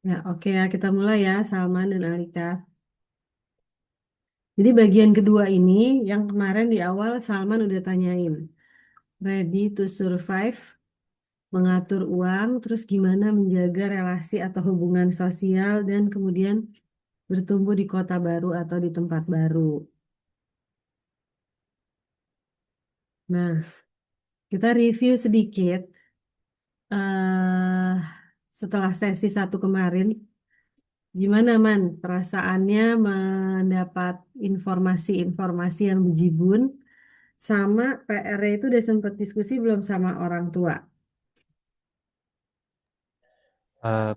Ya, oke ya, kita mulai ya, Salman dan Alika. Jadi bagian kedua ini, yang kemarin di awal Salman udah tanyain, ready to survive, mengatur uang, terus gimana menjaga relasi atau hubungan sosial, dan kemudian bertumbuh di kota baru atau di tempat baru. Nah, kita review sedikit eh setelah sesi satu kemarin. Gimana, Man? Perasaannya mendapat informasi-informasi yang bejibun sama PR itu udah sempat diskusi belum sama orang tua?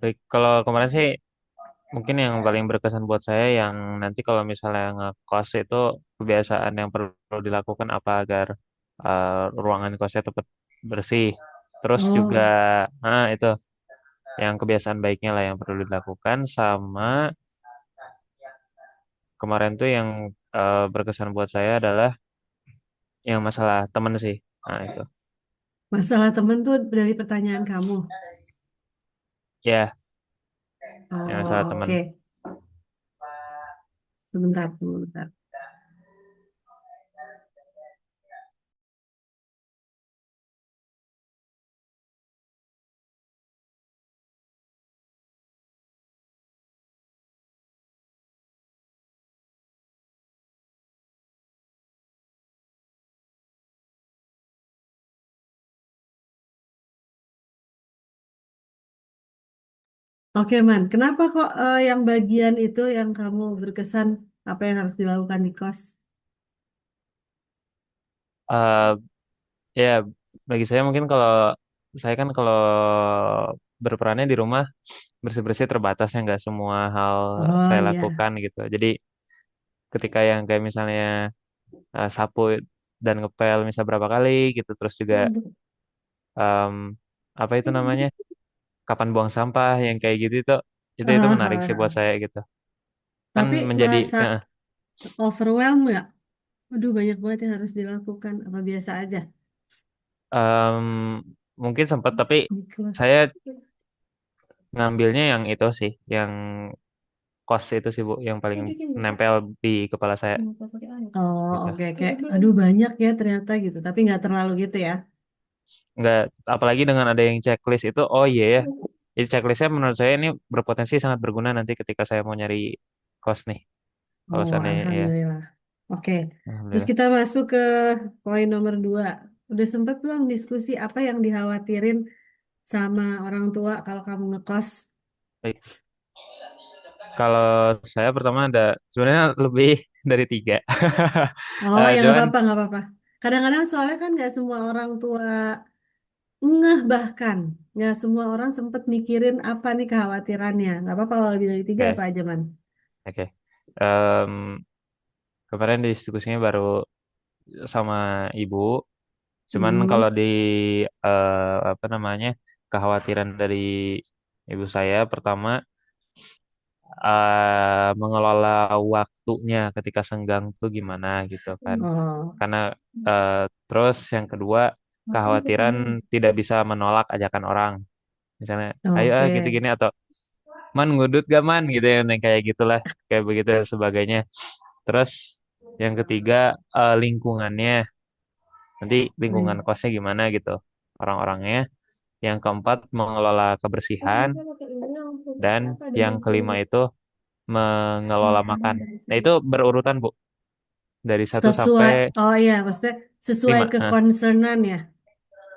Baik, kalau kemarin sih mungkin yang paling berkesan buat saya yang nanti kalau misalnya ngekos itu kebiasaan yang perlu dilakukan apa agar ruangan kosnya tetap bersih. Terus juga, Oh, itu yang kebiasaan baiknya lah yang perlu dilakukan. Sama kemarin tuh yang berkesan buat saya adalah yang masalah temen sih. Nah itu, masalah temen tuh dari pertanyaan kamu. ya, yang masalah Oh, temen. oke. Sebentar, sebentar. Oke, Man. Kenapa kok yang bagian itu yang kamu berkesan apa yang harus dilakukan di kos? Eh, Ya, bagi saya mungkin kalau saya kan kalau berperannya di rumah bersih-bersih terbatas ya nggak semua hal Oh saya iya. lakukan gitu. Jadi ketika yang kayak misalnya sapu dan ngepel misal berapa kali gitu, terus juga em, apa itu namanya kapan buang sampah yang kayak gitu itu menarik sih buat saya gitu. Kan Tapi menjadi merasa overwhelm nggak? Aduh, banyak banget yang harus dilakukan. Apa biasa aja? em, mungkin sempat tapi Di kelas. saya ngambilnya yang itu sih, yang kos itu sih Bu, yang paling nempel di kepala saya Oh, gitu. oke, oke. Aduh, banyak ya ternyata gitu. Tapi nggak terlalu gitu ya. Nggak, apalagi dengan ada yang checklist itu, oh iya ya, ini checklistnya menurut saya ini berpotensi sangat berguna nanti ketika saya mau nyari kos nih. Kalau Oh, seandainya ya, Alhamdulillah. Oke. Terus alhamdulillah. kita masuk ke poin nomor dua. Udah sempat belum diskusi apa yang dikhawatirin sama orang tua kalau kamu ngekos? Baik. Kalau saya pertama ada sebenarnya lebih dari tiga. Oh, ya nggak Cuman apa-apa, nggak apa-apa. Kadang-kadang soalnya kan nggak semua orang tua ngeh bahkan. Nggak semua orang sempat mikirin apa nih kekhawatirannya. Nggak apa-apa kalau lebih dari tiga apa oke, aja, Man. oke. Em, Kemarin diskusinya baru sama ibu. Cuman kalau Hmm. di apa namanya kekhawatiran dari ibu saya pertama mengelola waktunya ketika senggang tuh gimana gitu kan. Oh. Karena eh, terus yang kedua kekhawatiran tidak bisa menolak ajakan orang. Misalnya, ayo Oke. gini-gini atau man ngudut gak man gitu ya yang kayak gitulah kayak begitu dan sebagainya. Terus yang ketiga lingkungannya. Nanti lingkungan kosnya gimana gitu orang-orangnya. Yang keempat mengelola kebersihan dan yang kelima itu mengelola makan. Nah, itu berurutan, Bu. Dari satu sampai Sesuai, oh iya, maksudnya sesuai 5. ke concernan ya.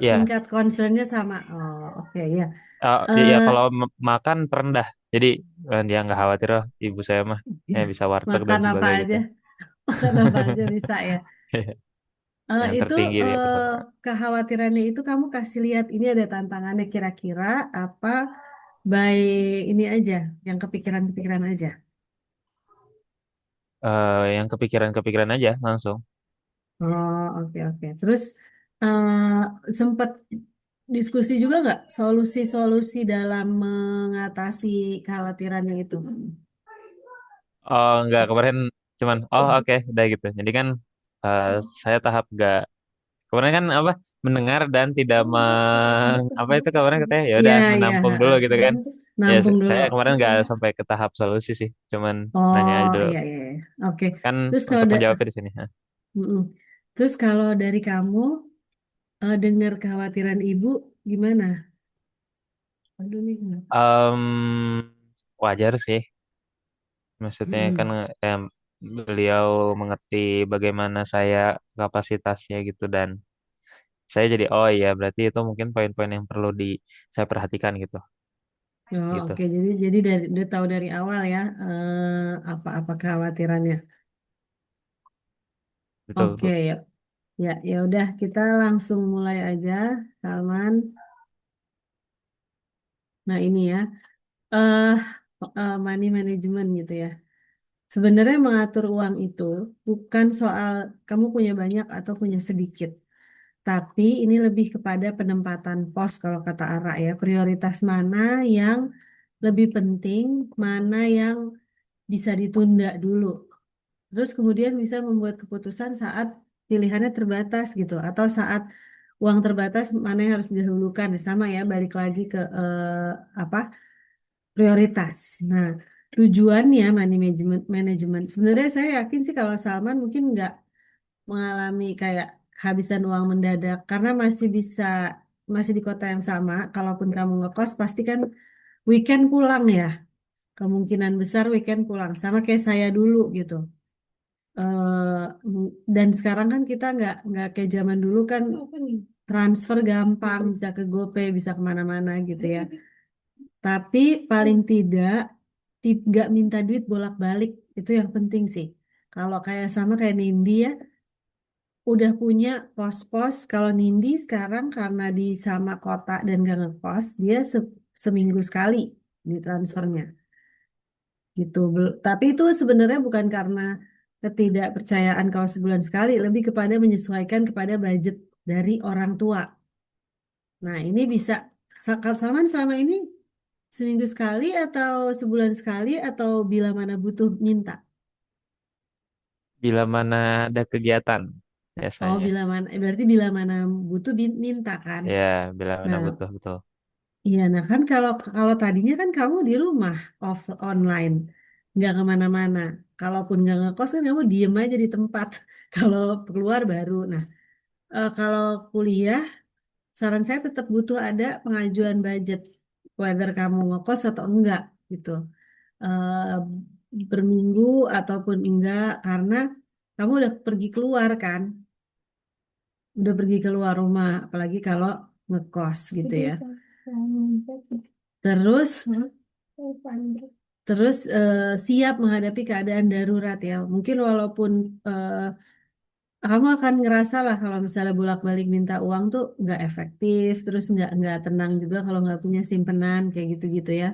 Ya, Tingkat concernnya sama. Oh, oke ya. ya Eh, kalau makan terendah. Jadi dia nggak khawatir lah ibu saya mah. ya, Ya bisa warteg dan makan apa sebagainya aja, gitu. makan apa aja bisa ya. Yang Itu tertinggi dia eh, pertama. kekhawatirannya itu kamu kasih lihat ini ada tantangannya kira-kira apa by ini aja, yang kepikiran-kepikiran aja. Yang kepikiran-kepikiran aja langsung. Oh, oke oke. Terus sempat diskusi juga nggak solusi-solusi dalam mengatasi kekhawatirannya itu? Oh, nggak kemarin cuman oh oke udah gitu. Jadi kan eh, saya tahap nggak kemarin kan apa mendengar dan tidak apa itu kemarin katanya ya Iya, udah iya. menampung dulu Heeh. gitu kan. Ya, nampung dulu. saya kemarin nggak sampai ke tahap solusi sih, cuman nanya Oh aja dulu. iya iya, iya. Oke. Kan Terus kalau untuk menjawabnya di sini. Hah. Mm-mm. Terus kalau dari kamu dengar kekhawatiran ibu gimana? Aduh nih. Wajar sih, maksudnya kan Mm-mm. em, beliau mengerti bagaimana saya kapasitasnya gitu dan saya jadi oh iya berarti itu mungkin poin-poin yang perlu saya perhatikan gitu, Oh, gitu. oke. Jadi dari udah tahu dari awal ya apa-apa kekhawatirannya. Betul, Oke betul. ya. Ya, ya udah kita langsung mulai aja, Salman. Nah, ini ya. eh money management gitu ya. Sebenarnya mengatur uang itu bukan soal kamu punya banyak atau punya sedikit. Tapi ini lebih kepada penempatan pos kalau kata Ara ya. Prioritas mana yang lebih penting, mana yang bisa ditunda dulu. Terus kemudian bisa membuat keputusan saat pilihannya terbatas gitu. Atau saat uang terbatas mana yang harus didahulukan. Sama ya, balik lagi ke apa prioritas. Nah, tujuannya money management. Sebenarnya saya yakin sih kalau Salman mungkin nggak mengalami kayak kehabisan uang mendadak karena masih di kota yang sama. Kalaupun kamu ngekos pasti kan weekend pulang ya. Kemungkinan besar weekend pulang. Sama kayak saya dulu gitu. Dan sekarang kan kita nggak kayak zaman dulu kan transfer gampang bisa ke GoPay bisa kemana-mana gitu ya. Tapi paling tidak nggak minta duit bolak-balik itu yang penting sih. Kalau kayak sama kayak Nindi ya udah punya pos-pos. Kalau Nindi sekarang karena di sama kota dan gak ngekos dia seminggu sekali di transfernya gitu. Tapi itu sebenarnya bukan karena ketidakpercayaan kalau sebulan sekali, lebih kepada menyesuaikan kepada budget dari orang tua. Nah, ini bisa Kak Salman selama ini seminggu sekali atau sebulan sekali atau bila mana butuh minta. Bila mana ada kegiatan Oh, biasanya. bila mana berarti bila mana butuh minta kan. Ya, bila mana Nah, butuh betul. iya, nah kan kalau kalau tadinya kan kamu di rumah online, nggak kemana-mana. Kalaupun nggak ngekos kan kamu diem aja di tempat. Kalau keluar baru. Nah, kalau kuliah, saran saya tetap butuh ada pengajuan budget, whether kamu ngekos atau enggak gitu. Per minggu ataupun enggak, karena kamu udah pergi keluar kan, udah pergi keluar rumah, apalagi kalau ngekos gitu ya. Terus Terus siap menghadapi keadaan darurat ya. Mungkin walaupun kamu akan ngerasa lah kalau misalnya bolak-balik minta uang tuh nggak efektif, terus nggak tenang juga kalau nggak punya simpenan kayak gitu-gitu ya.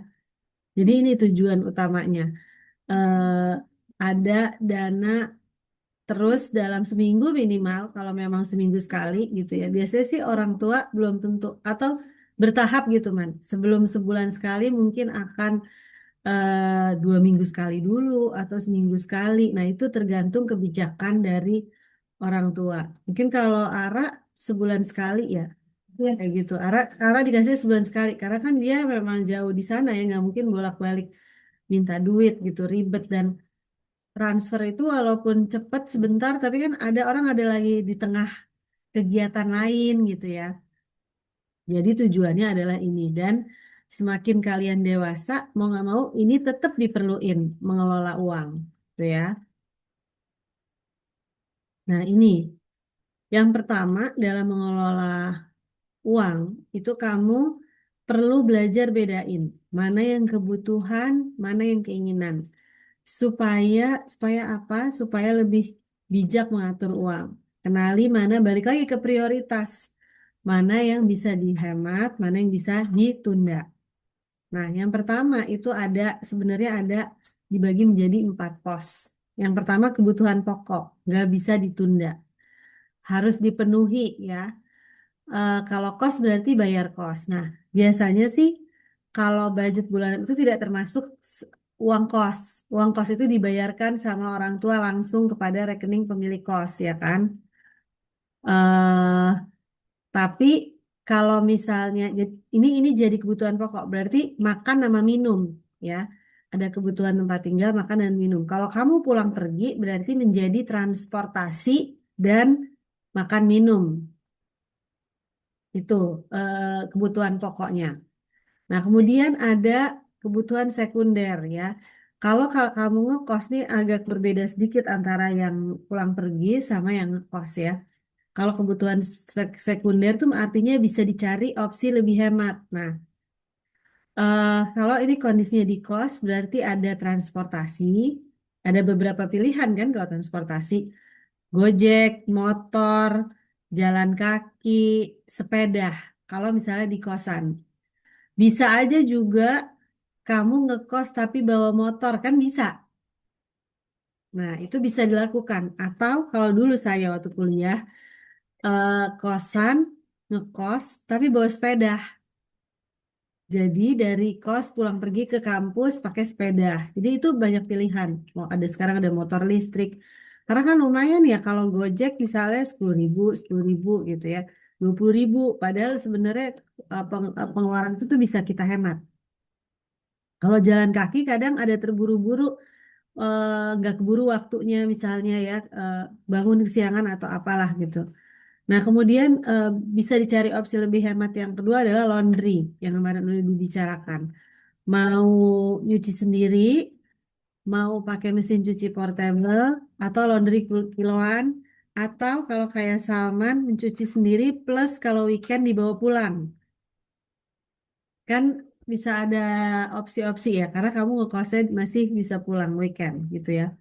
Jadi ini tujuan utamanya. Eh, ada dana terus dalam seminggu minimal kalau memang seminggu sekali gitu ya. Biasanya sih orang tua belum tentu atau bertahap gitu man. Sebelum sebulan sekali mungkin akan 2 minggu sekali dulu atau seminggu sekali. Nah, itu tergantung kebijakan dari orang tua. Mungkin kalau Ara sebulan sekali ya, kayak gitu. Ara dikasih sebulan sekali karena kan dia memang jauh di sana ya, nggak mungkin bolak-balik minta duit gitu, ribet dan transfer itu walaupun cepat sebentar, tapi kan ada orang ada lagi di tengah kegiatan lain gitu ya. Jadi tujuannya adalah ini dan semakin kalian dewasa, mau nggak mau ini tetap diperluin mengelola uang, tuh ya. Nah ini yang pertama dalam mengelola uang itu kamu perlu belajar bedain mana yang kebutuhan, mana yang keinginan, supaya supaya apa? Supaya lebih bijak mengatur uang. Kenali mana balik lagi ke prioritas, mana yang bisa dihemat, mana yang bisa ditunda. Nah, yang pertama itu sebenarnya ada dibagi menjadi 4 pos. Yang pertama kebutuhan pokok, nggak bisa ditunda, harus dipenuhi ya. Kalau kos berarti bayar kos. Nah, biasanya sih kalau budget bulanan itu tidak termasuk uang kos. Uang kos itu dibayarkan sama orang tua langsung kepada rekening pemilik kos, ya kan? Eh, tapi kalau misalnya ini jadi kebutuhan pokok, berarti makan sama minum ya. Ada kebutuhan tempat tinggal, makan dan minum. Kalau kamu pulang pergi berarti menjadi transportasi dan makan minum. Itu kebutuhan pokoknya. Nah, kemudian ada kebutuhan sekunder ya. Kalau kamu ngekos nih agak berbeda sedikit antara yang pulang pergi sama yang ngekos ya. Kalau kebutuhan sekunder tuh artinya bisa dicari opsi lebih hemat. Nah, kalau ini kondisinya di kos berarti ada transportasi, ada beberapa pilihan kan kalau transportasi, Gojek, motor, jalan kaki, sepeda. Kalau misalnya di kosan. Bisa aja juga kamu ngekos tapi bawa motor kan bisa. Nah, itu bisa dilakukan. Atau kalau dulu saya waktu kuliah, kosan, ngekos tapi bawa sepeda. Jadi dari kos pulang pergi ke kampus pakai sepeda. Jadi itu banyak pilihan. Mau ada sekarang ada motor listrik. Karena kan lumayan ya kalau Gojek misalnya 10.000, 10.000 gitu ya. 20.000. Padahal sebenarnya pengeluaran itu tuh bisa kita hemat. Kalau jalan kaki kadang ada terburu-buru, nggak keburu waktunya misalnya ya, bangun kesiangan atau apalah gitu. Nah kemudian bisa dicari opsi lebih hemat yang kedua adalah laundry yang kemarin udah dibicarakan. Mau nyuci sendiri, mau pakai mesin cuci portable atau laundry kiloan, atau kalau kayak Salman mencuci sendiri plus kalau weekend dibawa pulang. Kan bisa ada opsi-opsi ya, karena kamu ngekosnya masih bisa pulang weekend gitu ya.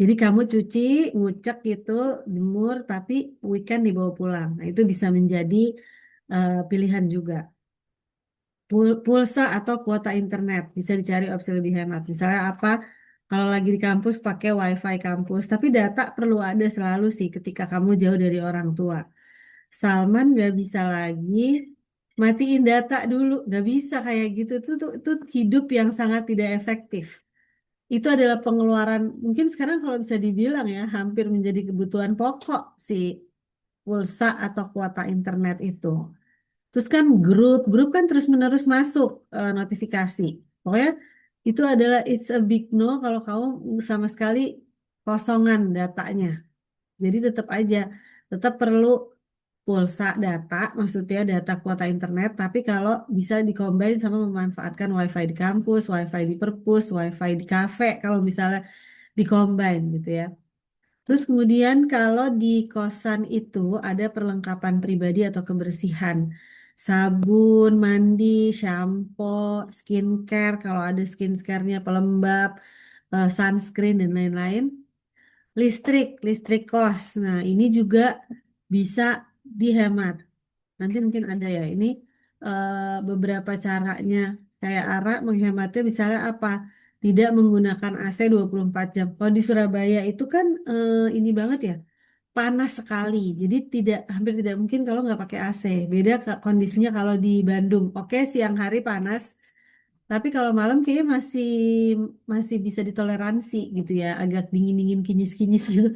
Jadi kamu cuci, ngucek gitu, jemur, tapi weekend dibawa pulang. Nah, itu bisa menjadi pilihan juga. Pulsa atau kuota internet bisa dicari opsi lebih hemat. Misalnya apa? Kalau lagi di kampus pakai WiFi kampus, tapi data perlu ada selalu sih ketika kamu jauh dari orang tua. Salman nggak bisa lagi matiin data dulu, nggak bisa kayak gitu. Itu hidup yang sangat tidak efektif. Itu adalah pengeluaran mungkin sekarang kalau bisa dibilang ya hampir menjadi kebutuhan pokok si pulsa atau kuota internet itu. Terus kan grup kan terus-menerus masuk notifikasi. Pokoknya itu adalah it's a big no kalau kamu sama sekali kosongan datanya. Jadi tetap aja, tetap perlu pulsa data, maksudnya data kuota internet, tapi kalau bisa dikombin sama memanfaatkan WiFi di kampus, WiFi di perpus, WiFi di kafe, kalau misalnya dikombin gitu ya. Terus kemudian kalau di kosan itu ada perlengkapan pribadi atau kebersihan, sabun, mandi, shampoo, skincare, kalau ada skincare-nya, pelembab, sunscreen dan lain-lain. Listrik kos. Nah, ini juga bisa dihemat. Nanti mungkin ada ya. Ini beberapa caranya. Kayak Ara menghematnya misalnya apa? Tidak menggunakan AC 24 jam. Kalau di Surabaya itu kan ini banget ya. Panas sekali. Jadi hampir tidak mungkin kalau nggak pakai AC. Beda kondisinya kalau di Bandung. Oke, siang hari panas. Tapi kalau malam kayaknya masih masih bisa ditoleransi gitu ya, agak dingin-dingin kinyis-kinyis gitu.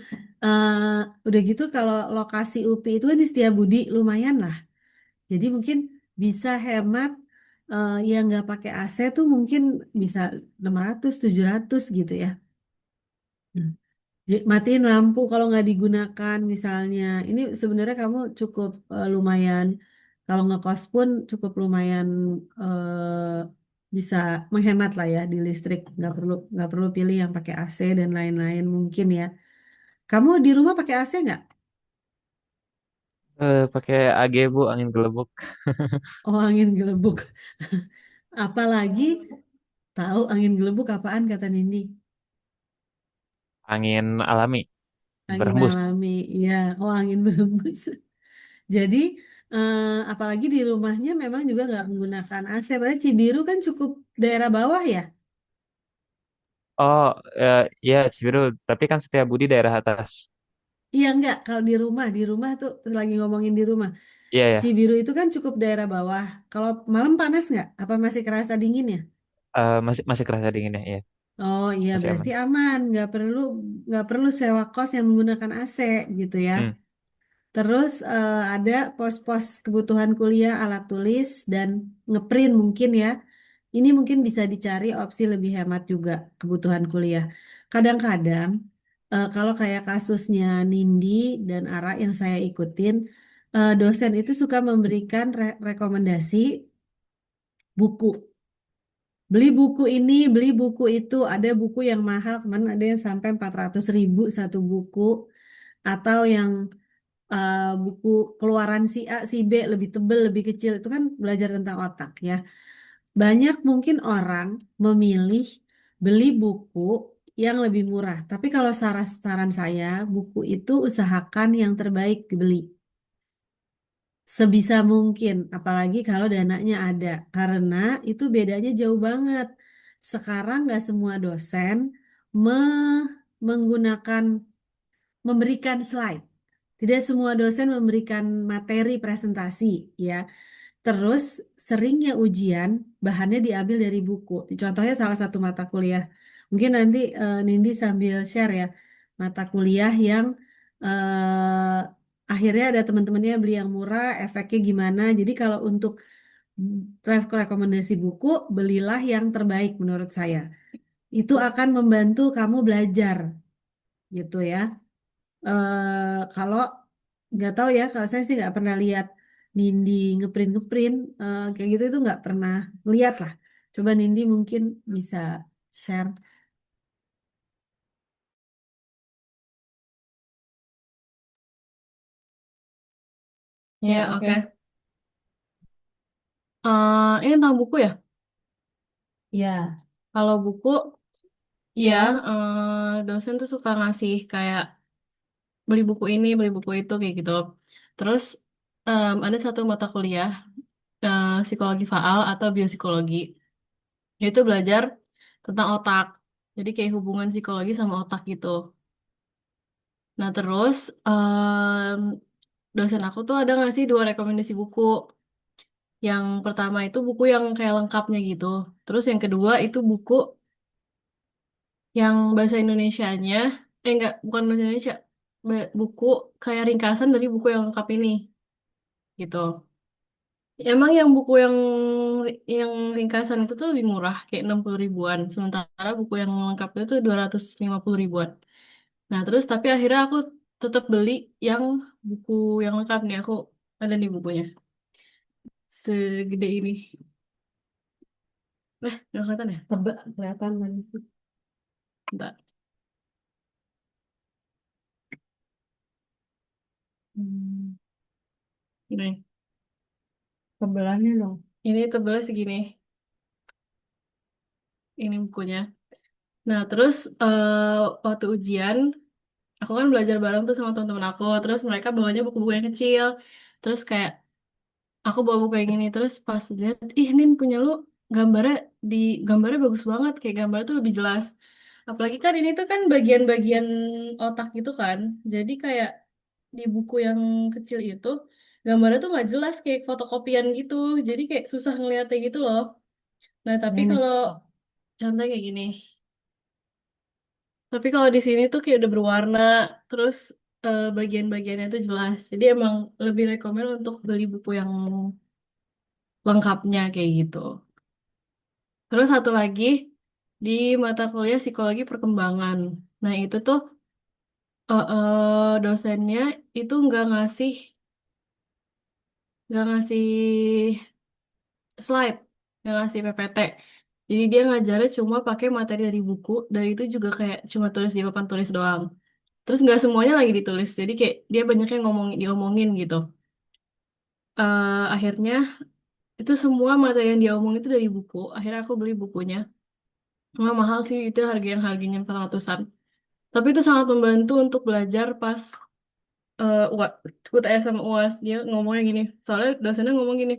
Udah gitu kalau lokasi UPI itu kan di Setiabudi lumayan lah. Jadi mungkin bisa hemat yang nggak pakai AC tuh mungkin bisa 600 700 gitu ya. Hmm. Matiin lampu kalau nggak digunakan misalnya. Ini sebenarnya kamu cukup lumayan. Kalau ngekos pun cukup lumayan bisa menghemat lah ya di listrik. Nggak perlu pilih yang pakai AC dan lain-lain mungkin ya. Kamu di rumah pakai AC nggak? Pakai AG Bu, angin gelembung. Oh angin gelembung. Apalagi tahu angin gelembung apaan kata Nindi? Angin alami, Angin berhembus. alami. Iya, oh angin berembus. Jadi, apalagi di rumahnya memang juga nggak menggunakan AC. Padahal Cibiru kan cukup daerah bawah ya. Oh, ya Cibiru, tapi kan Setiabudi daerah atas. Iya nggak, kalau di rumah tuh lagi ngomongin di rumah. Iya ya, Cibiru itu kan cukup daerah bawah. Kalau malam panas nggak? Apa masih kerasa dingin ya? masih masih kerasa dinginnya, ya, Oh iya, masih berarti aman. aman. Nggak perlu sewa kos yang menggunakan AC gitu ya. Hmm. Terus ada pos-pos kebutuhan kuliah, alat tulis, dan ngeprint mungkin ya. Ini mungkin bisa dicari opsi lebih hemat juga kebutuhan kuliah. Kadang-kadang kalau kayak kasusnya Nindi dan Ara yang saya ikutin, dosen itu suka memberikan rekomendasi buku. Beli buku ini, beli buku itu. Ada buku yang mahal, kemarin ada yang sampai 400.000 satu buku. Atau yang buku keluaran si A, si B lebih tebel, lebih kecil. Itu kan belajar tentang otak ya. Banyak mungkin orang memilih beli buku yang lebih murah. Tapi kalau saran saya, buku itu usahakan yang terbaik dibeli. Sebisa mungkin, apalagi kalau dananya ada. Karena itu bedanya jauh banget. Sekarang nggak semua dosen menggunakan, memberikan slide. Tidak semua dosen memberikan materi presentasi, ya. Terus seringnya ujian bahannya diambil dari buku. Contohnya salah satu mata kuliah. Mungkin nanti Nindi sambil share ya mata kuliah yang akhirnya ada teman-temannya beli yang murah, efeknya gimana. Jadi kalau untuk rekomendasi buku, belilah yang terbaik menurut saya. Itu akan membantu kamu belajar gitu ya. Kalau nggak tahu ya, kalau saya sih nggak pernah lihat Nindi ngeprint kayak gitu itu nggak pernah lihat lah. Coba Nindi mungkin bisa share. Ya, oke. Ini tentang buku ya. Ya, Kalau buku, ya, ya. dosen tuh suka ngasih kayak beli buku ini, beli buku itu kayak gitu. Terus ada satu mata kuliah psikologi faal atau biopsikologi. Itu belajar tentang otak. Jadi kayak hubungan psikologi sama otak gitu. Nah terus dosen aku tuh ada ngasih dua rekomendasi buku. Yang pertama itu buku yang kayak lengkapnya gitu. Terus yang kedua itu buku yang bahasa Indonesianya, enggak, bukan bahasa Indonesia, buku kayak ringkasan dari buku yang lengkap ini, gitu. Emang yang buku yang ringkasan itu tuh lebih murah, kayak 60 ribuan, sementara buku yang lengkap itu tuh 250 ribuan. Nah, terus tapi akhirnya aku tetap beli yang buku yang lengkap nih, aku ada nih bukunya, segede ini. Nggak kelihatan ya? Tebak kelihatan kan. Bentar. Hmm, Ini, Tebelannya dong. ini tebelnya segini, ini bukunya. Nah, terus waktu ujian, aku kan belajar bareng tuh sama teman-teman aku. Terus mereka bawanya buku-buku yang kecil. Terus kayak aku bawa buku yang ini. Terus pas lihat, ih Nin punya lu gambarnya di gambarnya bagus banget. Kayak gambarnya tuh lebih jelas. Apalagi kan ini tuh kan bagian-bagian otak gitu kan. Jadi kayak di buku yang kecil itu gambarnya tuh nggak jelas kayak fotokopian gitu. Jadi kayak susah ngeliatnya gitu loh. Nah, tapi Ini. kalau contohnya kayak gini. Tapi kalau di sini tuh kayak udah berwarna, terus bagian-bagiannya tuh jelas. Jadi emang lebih rekomen untuk beli buku yang lengkapnya kayak gitu. Terus satu lagi di mata kuliah psikologi perkembangan. Nah itu tuh dosennya itu nggak ngasih slide, nggak ngasih PPT. Jadi dia ngajarnya cuma pakai materi dari buku, dan itu juga kayak cuma tulis di papan tulis doang. Terus nggak semuanya lagi ditulis, jadi kayak dia banyak yang diomongin gitu. Akhirnya itu semua materi yang dia omong itu dari buku. Akhirnya aku beli bukunya. Nggak mahal sih, itu harganya 400-an. Tapi itu sangat membantu untuk belajar pas UTS sama UAS. Dia ngomongnya gini, soalnya dosennya ngomong gini,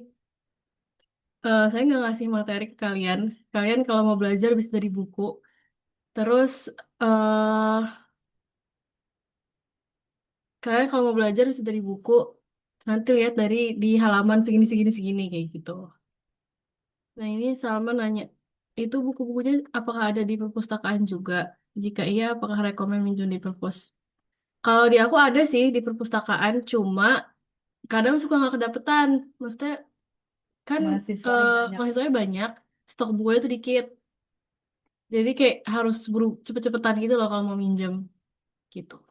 saya nggak ngasih materi ke kalian. Kalian kalau mau belajar bisa dari buku. Terus eh kalian kalau mau belajar bisa dari buku. Nanti lihat dari di halaman segini segini segini kayak gitu. Nah, ini Salma nanya, itu buku-bukunya apakah ada di perpustakaan juga? Jika iya, apakah rekomen minjem di perpus? Kalau di aku ada sih di perpustakaan, cuma kadang suka nggak kedapetan. Maksudnya kan Mahasiswanya banyak. mahasiswanya banyak, stok bukunya tuh dikit. Jadi kayak harus buru cepet-cepetan gitu loh kalau mau minjem gitu.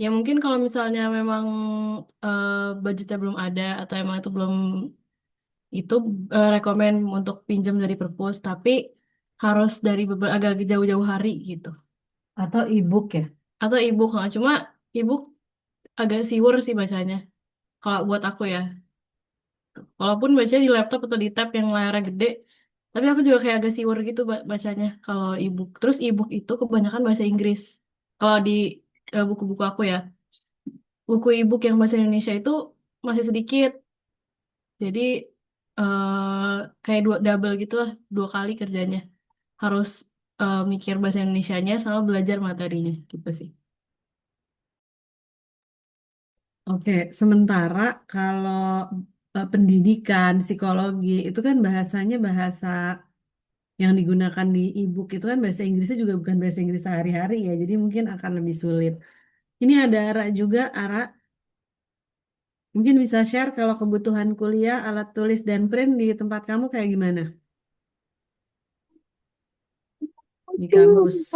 Ya mungkin kalau misalnya memang eh, budgetnya belum ada atau emang itu belum itu rekomen untuk pinjam dari perpus, tapi harus dari beberapa agak jauh-jauh hari gitu. Atau e-book ya? Atau ebook, nggak cuma ebook agak siwer sih bacanya. Kalau buat aku ya, walaupun bacanya di laptop atau di tab yang layarnya gede, tapi aku juga kayak agak siwer gitu bacanya kalau ebook. Terus ebook itu kebanyakan bahasa Inggris. Kalau di buku-buku aku ya, buku ebook yang bahasa Indonesia itu masih sedikit. Jadi kayak dua double gitu lah, dua kali kerjanya. Harus mikir bahasa Indonesianya sama belajar materinya gitu sih. Oke, sementara kalau pendidikan, psikologi, itu kan bahasanya bahasa yang digunakan di e-book itu kan bahasa Inggrisnya juga bukan bahasa Inggris sehari-hari ya, jadi mungkin akan lebih sulit. Ini ada Ara juga, Ara, mungkin bisa share kalau kebutuhan kuliah, alat tulis dan print di tempat kamu kayak gimana di kampus?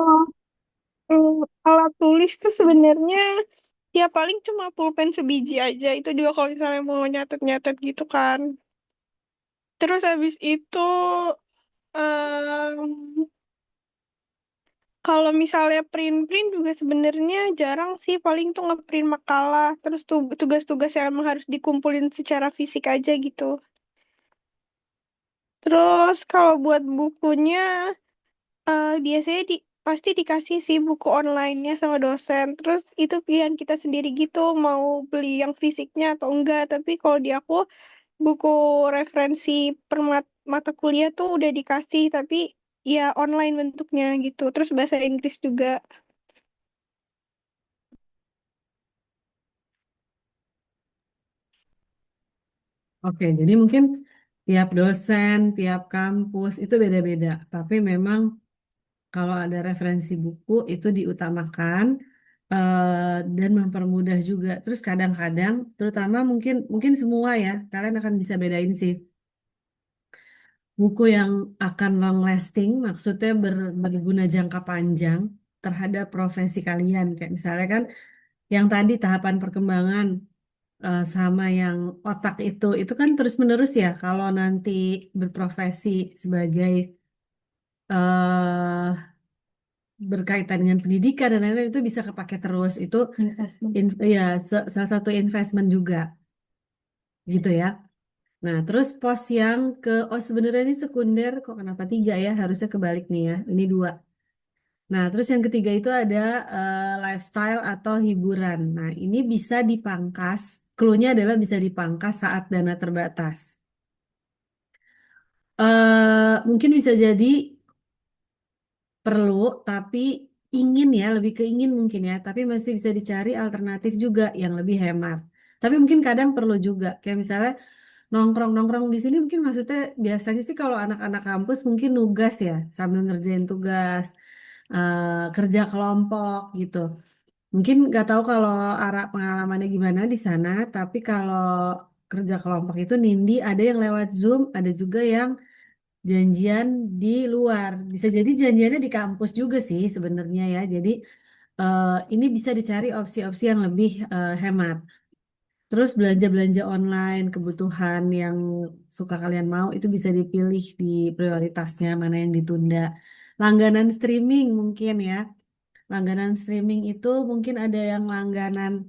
Kalau alat tulis tuh sebenarnya ya paling cuma pulpen sebiji aja. Itu juga kalau misalnya mau nyatet-nyatet gitu kan. Terus habis itu em, kalau misalnya print-print juga sebenarnya jarang sih. Paling tuh ngeprint makalah. Terus tuh tugas-tugas yang emang harus dikumpulin secara fisik aja gitu. Terus kalau buat bukunya biasanya pasti dikasih sih buku online-nya sama dosen. Terus itu pilihan kita sendiri gitu mau beli yang fisiknya atau enggak. Tapi kalau di aku buku referensi per mata kuliah tuh udah dikasih tapi ya online bentuknya gitu. Terus bahasa Inggris juga. Oke, jadi mungkin tiap dosen, tiap kampus itu beda-beda. Tapi memang kalau ada referensi buku itu diutamakan dan mempermudah juga. Terus kadang-kadang, terutama mungkin mungkin semua ya, kalian akan bisa bedain sih. Buku yang akan long lasting, maksudnya berguna jangka panjang terhadap profesi kalian. Kayak misalnya kan yang tadi tahapan perkembangan sama yang otak itu kan terus-menerus ya. Kalau nanti berprofesi sebagai eh berkaitan dengan pendidikan dan lain-lain itu bisa kepake terus. Itu Investment. ya salah satu investment juga gitu ya. Nah, terus pos yang oh sebenarnya ini sekunder kok kenapa tiga ya? Harusnya kebalik nih ya. Ini dua. Nah, terus yang ketiga itu ada lifestyle atau hiburan. Nah, ini bisa dipangkas. Clue-nya adalah bisa dipangkas saat dana terbatas. Mungkin bisa jadi perlu, tapi ingin ya, lebih ke ingin mungkin ya. Tapi masih bisa dicari alternatif juga yang lebih hemat. Tapi mungkin kadang perlu juga. Kayak misalnya nongkrong-nongkrong di sini mungkin maksudnya biasanya sih kalau anak-anak kampus mungkin nugas ya, sambil ngerjain tugas, kerja kelompok gitu. Mungkin nggak tahu kalau arah pengalamannya gimana di sana, tapi kalau kerja kelompok itu Nindi ada yang lewat Zoom, ada juga yang janjian di luar. Bisa jadi janjiannya di kampus juga sih sebenarnya ya. Jadi eh, ini bisa dicari opsi-opsi yang lebih hemat. Terus belanja-belanja online, kebutuhan yang suka kalian mau itu bisa dipilih di prioritasnya mana yang ditunda. Langganan streaming mungkin ya. Langganan streaming itu mungkin ada yang langganan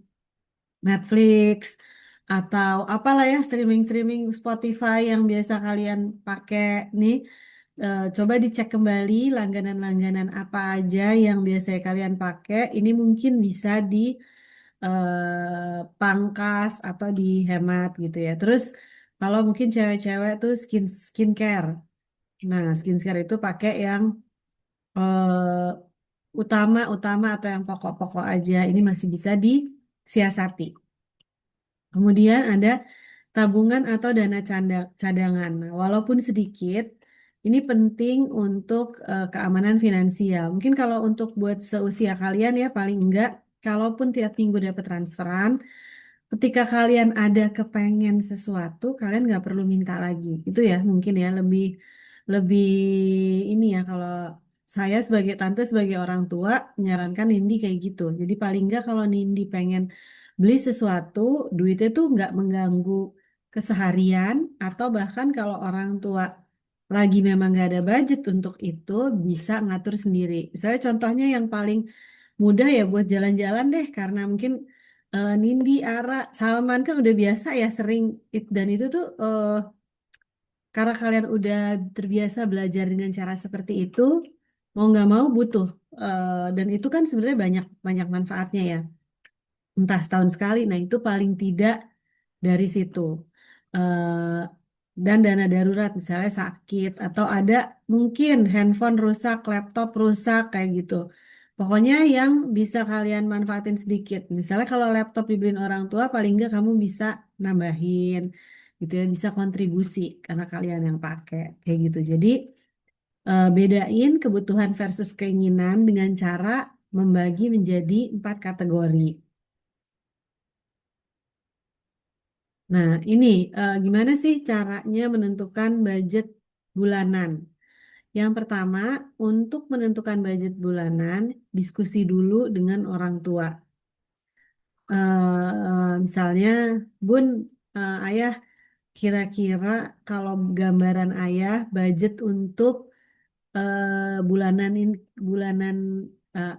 Netflix atau apalah ya streaming-streaming Spotify yang biasa kalian pakai nih. Coba dicek kembali langganan-langganan apa aja yang biasanya kalian pakai. Ini mungkin bisa pangkas atau dihemat gitu ya. Terus kalau mungkin cewek-cewek tuh skincare. Nah, skincare itu pakai yang utama-utama atau yang pokok-pokok aja. Ini masih bisa disiasati. Kemudian ada tabungan atau dana cadangan. Nah, walaupun sedikit, ini penting untuk keamanan finansial. Mungkin kalau untuk buat seusia kalian ya paling enggak kalaupun tiap minggu dapat transferan, ketika kalian ada kepengen sesuatu, kalian nggak perlu minta lagi. Itu ya mungkin ya lebih lebih ini ya kalau saya sebagai tante sebagai orang tua menyarankan Nindi kayak gitu. Jadi paling nggak kalau Nindi pengen beli sesuatu, duitnya tuh nggak mengganggu keseharian atau bahkan kalau orang tua lagi memang nggak ada budget untuk itu bisa ngatur sendiri. Saya contohnya yang paling mudah ya buat jalan-jalan deh karena mungkin Nindi, Ara, Salman kan udah biasa ya sering dan itu tuh karena kalian udah terbiasa belajar dengan cara seperti itu, mau nggak mau butuh. Dan itu kan sebenarnya banyak banyak manfaatnya ya. Entah setahun sekali, nah itu paling tidak dari situ. Eh, dan dana darurat misalnya sakit atau ada mungkin handphone rusak, laptop rusak kayak gitu. Pokoknya yang bisa kalian manfaatin sedikit. Misalnya kalau laptop dibeliin orang tua, paling nggak kamu bisa nambahin gitu ya, bisa kontribusi karena kalian yang pakai kayak gitu. Jadi bedain kebutuhan versus keinginan dengan cara membagi menjadi 4 kategori. Nah, ini gimana sih caranya menentukan budget bulanan? Yang pertama, untuk menentukan budget bulanan, diskusi dulu dengan orang tua. Misalnya, Bun, Ayah, kira-kira kalau gambaran Ayah, budget untuk bulanan bulanan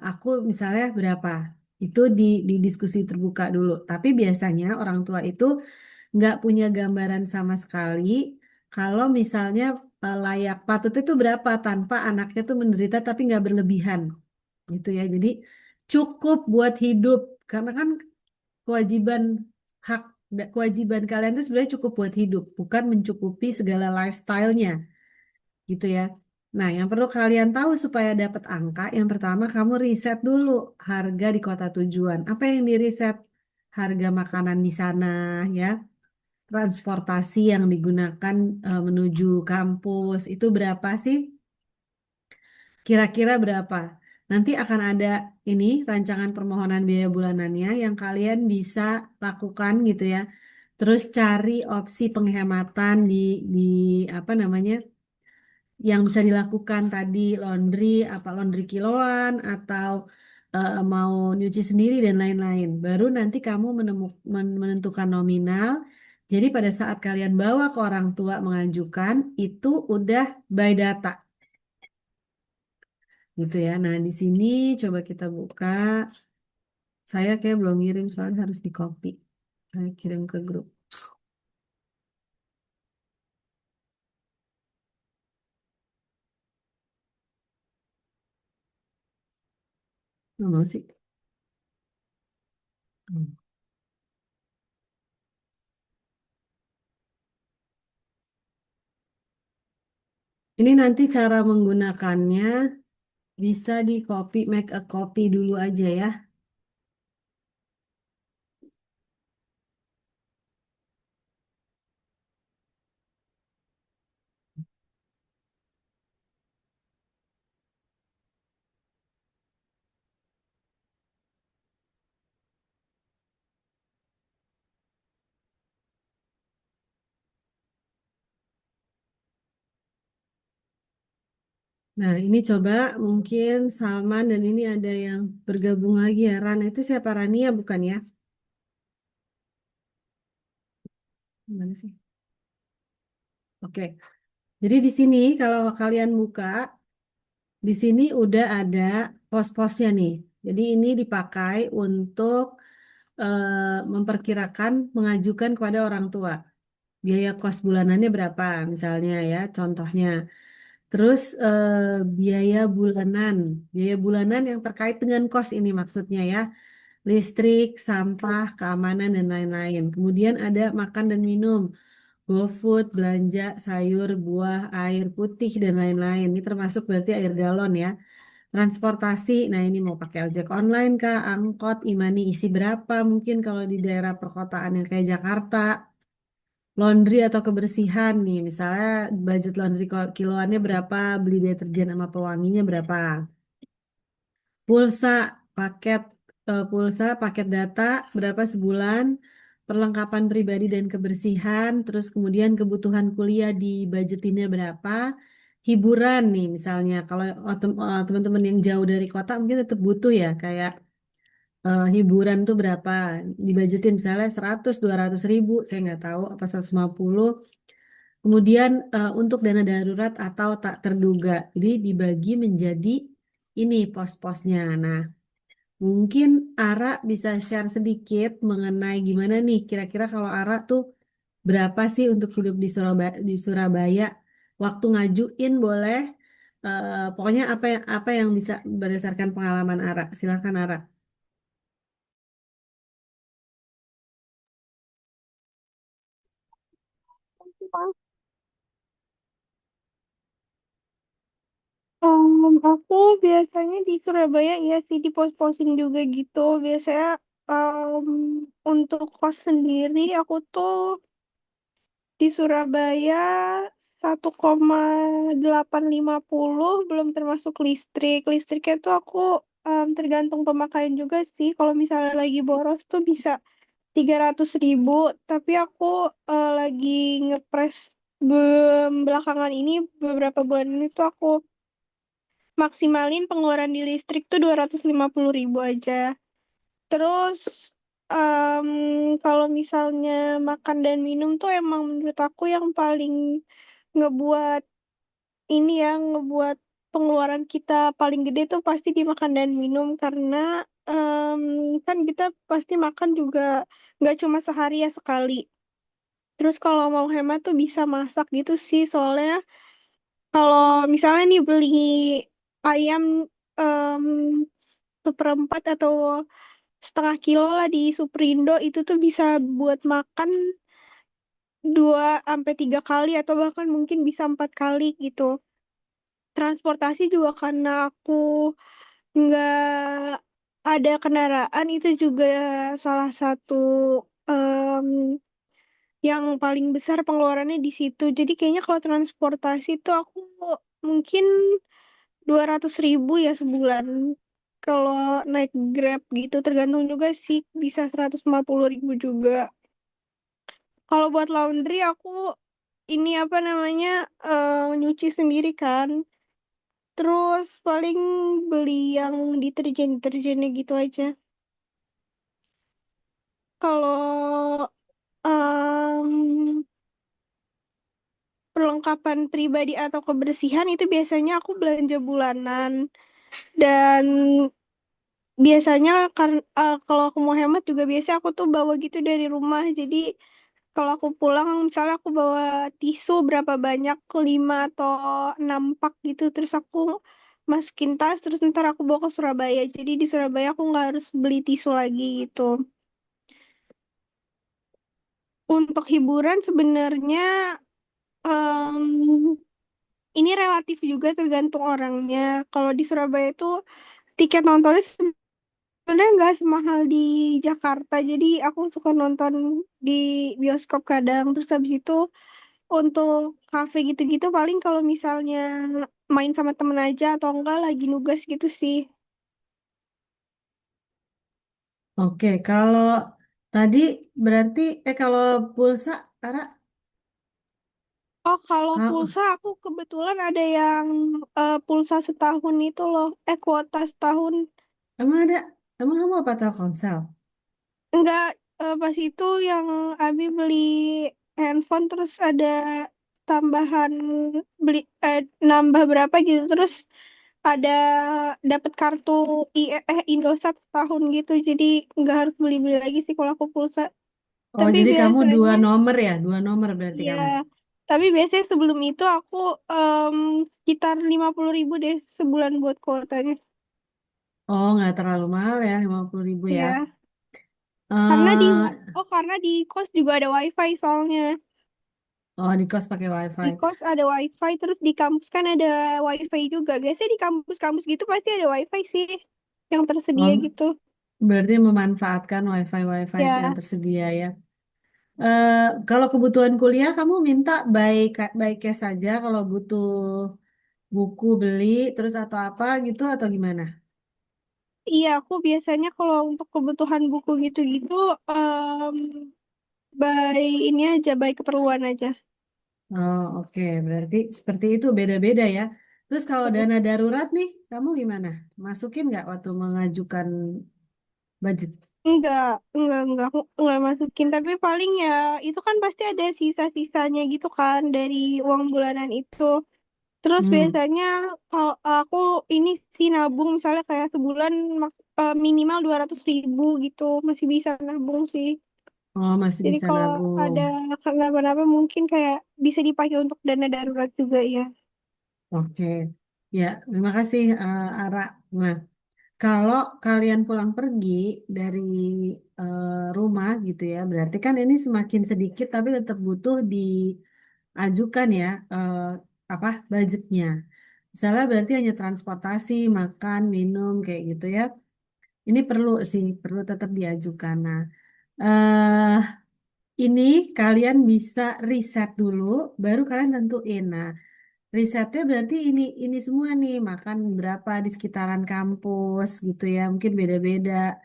aku misalnya berapa? Itu di diskusi terbuka dulu. Tapi biasanya orang tua itu nggak punya gambaran sama sekali kalau misalnya layak patut itu berapa tanpa anaknya tuh menderita tapi nggak berlebihan gitu ya. Jadi cukup buat hidup karena kan kewajiban hak kewajiban kalian itu sebenarnya cukup buat hidup, bukan mencukupi segala lifestyle-nya gitu ya. Nah, yang perlu kalian tahu supaya dapat angka, yang pertama kamu riset dulu harga di kota tujuan. Apa yang di riset? Harga makanan di sana ya, transportasi yang digunakan menuju kampus itu berapa sih? Kira-kira berapa? Nanti akan ada ini rancangan permohonan biaya bulanannya yang kalian bisa lakukan gitu ya. Terus cari opsi penghematan di apa namanya? Yang bisa dilakukan tadi laundry, apa laundry kiloan atau mau nyuci sendiri dan lain-lain. Baru nanti kamu menentukan nominal. Jadi pada saat kalian bawa ke orang tua mengajukan itu udah by data gitu ya. Nah, di sini coba kita buka. Saya kayak belum ngirim soalnya harus di copy. Saya kirim ke grup. Nggak mau sih. Hmm. Ini nanti cara menggunakannya bisa di copy, make a copy dulu aja ya. Nah, ini coba mungkin Salman dan ini ada yang bergabung lagi ya. Rana itu siapa? Rania bukan ya? Gimana sih? Oke. Jadi di sini kalau kalian buka, di sini udah ada pos-posnya nih. Jadi ini dipakai untuk memperkirakan mengajukan kepada orang tua. Biaya kos bulanannya berapa misalnya ya, contohnya. Terus biaya bulanan yang terkait dengan kos ini maksudnya ya. Listrik, sampah, keamanan, dan lain-lain. Kemudian ada makan dan minum, GoFood, belanja, sayur, buah, air putih, dan lain-lain. Ini termasuk berarti air galon ya. Transportasi, nah ini mau pakai ojek online kah, angkot, imani isi berapa, mungkin kalau di daerah perkotaan yang kayak Jakarta. Laundry atau kebersihan nih, misalnya budget laundry kiloannya berapa, beli deterjen sama pewanginya berapa. Pulsa, paket pulsa, paket data, berapa sebulan, perlengkapan pribadi dan kebersihan, terus kemudian kebutuhan kuliah di budgetinnya berapa, hiburan nih misalnya, kalau teman-teman yang jauh dari kota mungkin tetap butuh ya, kayak hiburan tuh berapa, dibudgetin misalnya 100-200 ribu, saya nggak tahu, apa 150. Kemudian untuk dana darurat atau tak terduga, jadi dibagi menjadi ini pos-posnya. Nah, mungkin Ara bisa share sedikit mengenai gimana nih kira-kira kalau Ara tuh berapa sih untuk hidup di Surabaya. Waktu ngajuin boleh, pokoknya apa yang bisa berdasarkan pengalaman Ara. Silakan Ara. Aku biasanya di Surabaya ya sih di pos-posin juga gitu. Biasanya em, untuk kos sendiri aku tuh di Surabaya 1,850 belum termasuk listrik. Listriknya tuh aku tergantung pemakaian juga sih. Kalau misalnya lagi boros tuh bisa 300 ribu. Tapi aku lagi ngepres belakangan ini beberapa bulan ini tuh aku maksimalin pengeluaran di listrik tuh 250 ribu aja. Terus em, kalau misalnya makan dan minum tuh emang menurut aku yang paling ngebuat ini ya, ngebuat pengeluaran kita paling gede tuh pasti di makan dan minum karena em, kan kita pasti makan juga nggak cuma sehari ya sekali. Terus kalau mau hemat tuh bisa masak gitu sih, soalnya kalau misalnya nih beli ayam em, seperempat atau setengah kilo lah di Superindo itu tuh bisa buat makan 2 sampai 3 kali atau bahkan mungkin bisa 4 kali gitu. Transportasi juga karena aku nggak ada kendaraan itu juga salah satu em, yang paling besar pengeluarannya di situ. Jadi kayaknya kalau transportasi tuh aku mungkin 200 ribu ya sebulan. Kalau naik Grab gitu tergantung juga sih bisa 150 ribu juga. Kalau buat laundry aku ini apa namanya nyuci sendiri kan. Terus paling beli yang deterjen-deterjennya gitu aja. Kalau em, perlengkapan pribadi atau kebersihan itu biasanya aku belanja bulanan dan biasanya kalau aku mau hemat juga biasa aku tuh bawa gitu dari rumah. Jadi kalau aku pulang misalnya aku bawa tisu berapa banyak 5 atau 6 pak gitu terus aku masukin tas terus ntar aku bawa ke Surabaya. Jadi di Surabaya aku nggak harus beli tisu lagi gitu. Untuk hiburan sebenarnya em, ini relatif juga tergantung orangnya. Kalau di Surabaya itu tiket nontonnya sebenarnya nggak semahal di Jakarta. Jadi aku suka nonton di bioskop kadang. Terus habis itu untuk kafe gitu-gitu paling kalau misalnya main sama temen aja atau enggak lagi nugas gitu sih. Oke, kalau tadi berarti kalau pulsa Ara, Oh, kalau ka- pulsa aku kebetulan ada yang pulsa setahun itu loh. Kuota setahun. emang ada, emang kamu apa Telkomsel? Enggak, pas itu yang Abi beli handphone terus ada tambahan beli nambah berapa gitu terus ada dapat kartu Indosat setahun gitu jadi nggak harus beli-beli lagi sih kalau aku pulsa. Oh, Tapi jadi kamu dua biasanya nomor ya, dua nomor berarti ya, kamu. tapi biasanya sebelum itu aku sekitar 50 ribu deh sebulan buat kuotanya. Oh, nggak terlalu mahal ya, 50 ribu ya. Iya, karena eh karena di kos juga ada wifi soalnya. oh, di kos pakai Di wifi. kos ada wifi, terus di kampus kan ada wifi juga. Biasanya di kampus-kampus gitu pasti ada wifi sih yang tersedia Oh, gitu. berarti memanfaatkan wifi-wifi yang Ya, tersedia ya. Eh, Kalau kebutuhan kuliah, kamu minta by cash saja kalau butuh buku beli, terus atau apa gitu atau gimana? Iya, aku biasanya kalau untuk kebutuhan buku gitu-gitu, em, by ini aja, by keperluan aja. Oh, oke. Berarti seperti itu beda-beda ya. Terus kalau dana darurat nih, kamu gimana? Masukin nggak waktu mengajukan budget? Aku enggak masukin. Tapi paling ya, itu kan pasti ada sisa-sisanya gitu kan dari uang bulanan itu. Terus Hmm. biasanya kalau aku ini sih nabung misalnya kayak sebulan minimal 200.000 gitu. Masih bisa nabung sih. Oh, masih Jadi bisa kalau nabung. ada kenapa-napa mungkin kayak bisa dipakai untuk dana darurat juga ya. Oke. Ya, terima kasih Ara. Nah, kalau kalian pulang pergi dari rumah gitu ya, berarti kan ini semakin sedikit tapi tetap butuh diajukan ya apa budgetnya. Misalnya berarti hanya transportasi, makan, minum kayak gitu ya. Ini perlu sih, perlu tetap diajukan. Nah, eh ini kalian bisa riset dulu, baru kalian tentuin. Nah, risetnya berarti ini semua nih, makan berapa di sekitaran kampus gitu ya, mungkin beda-beda.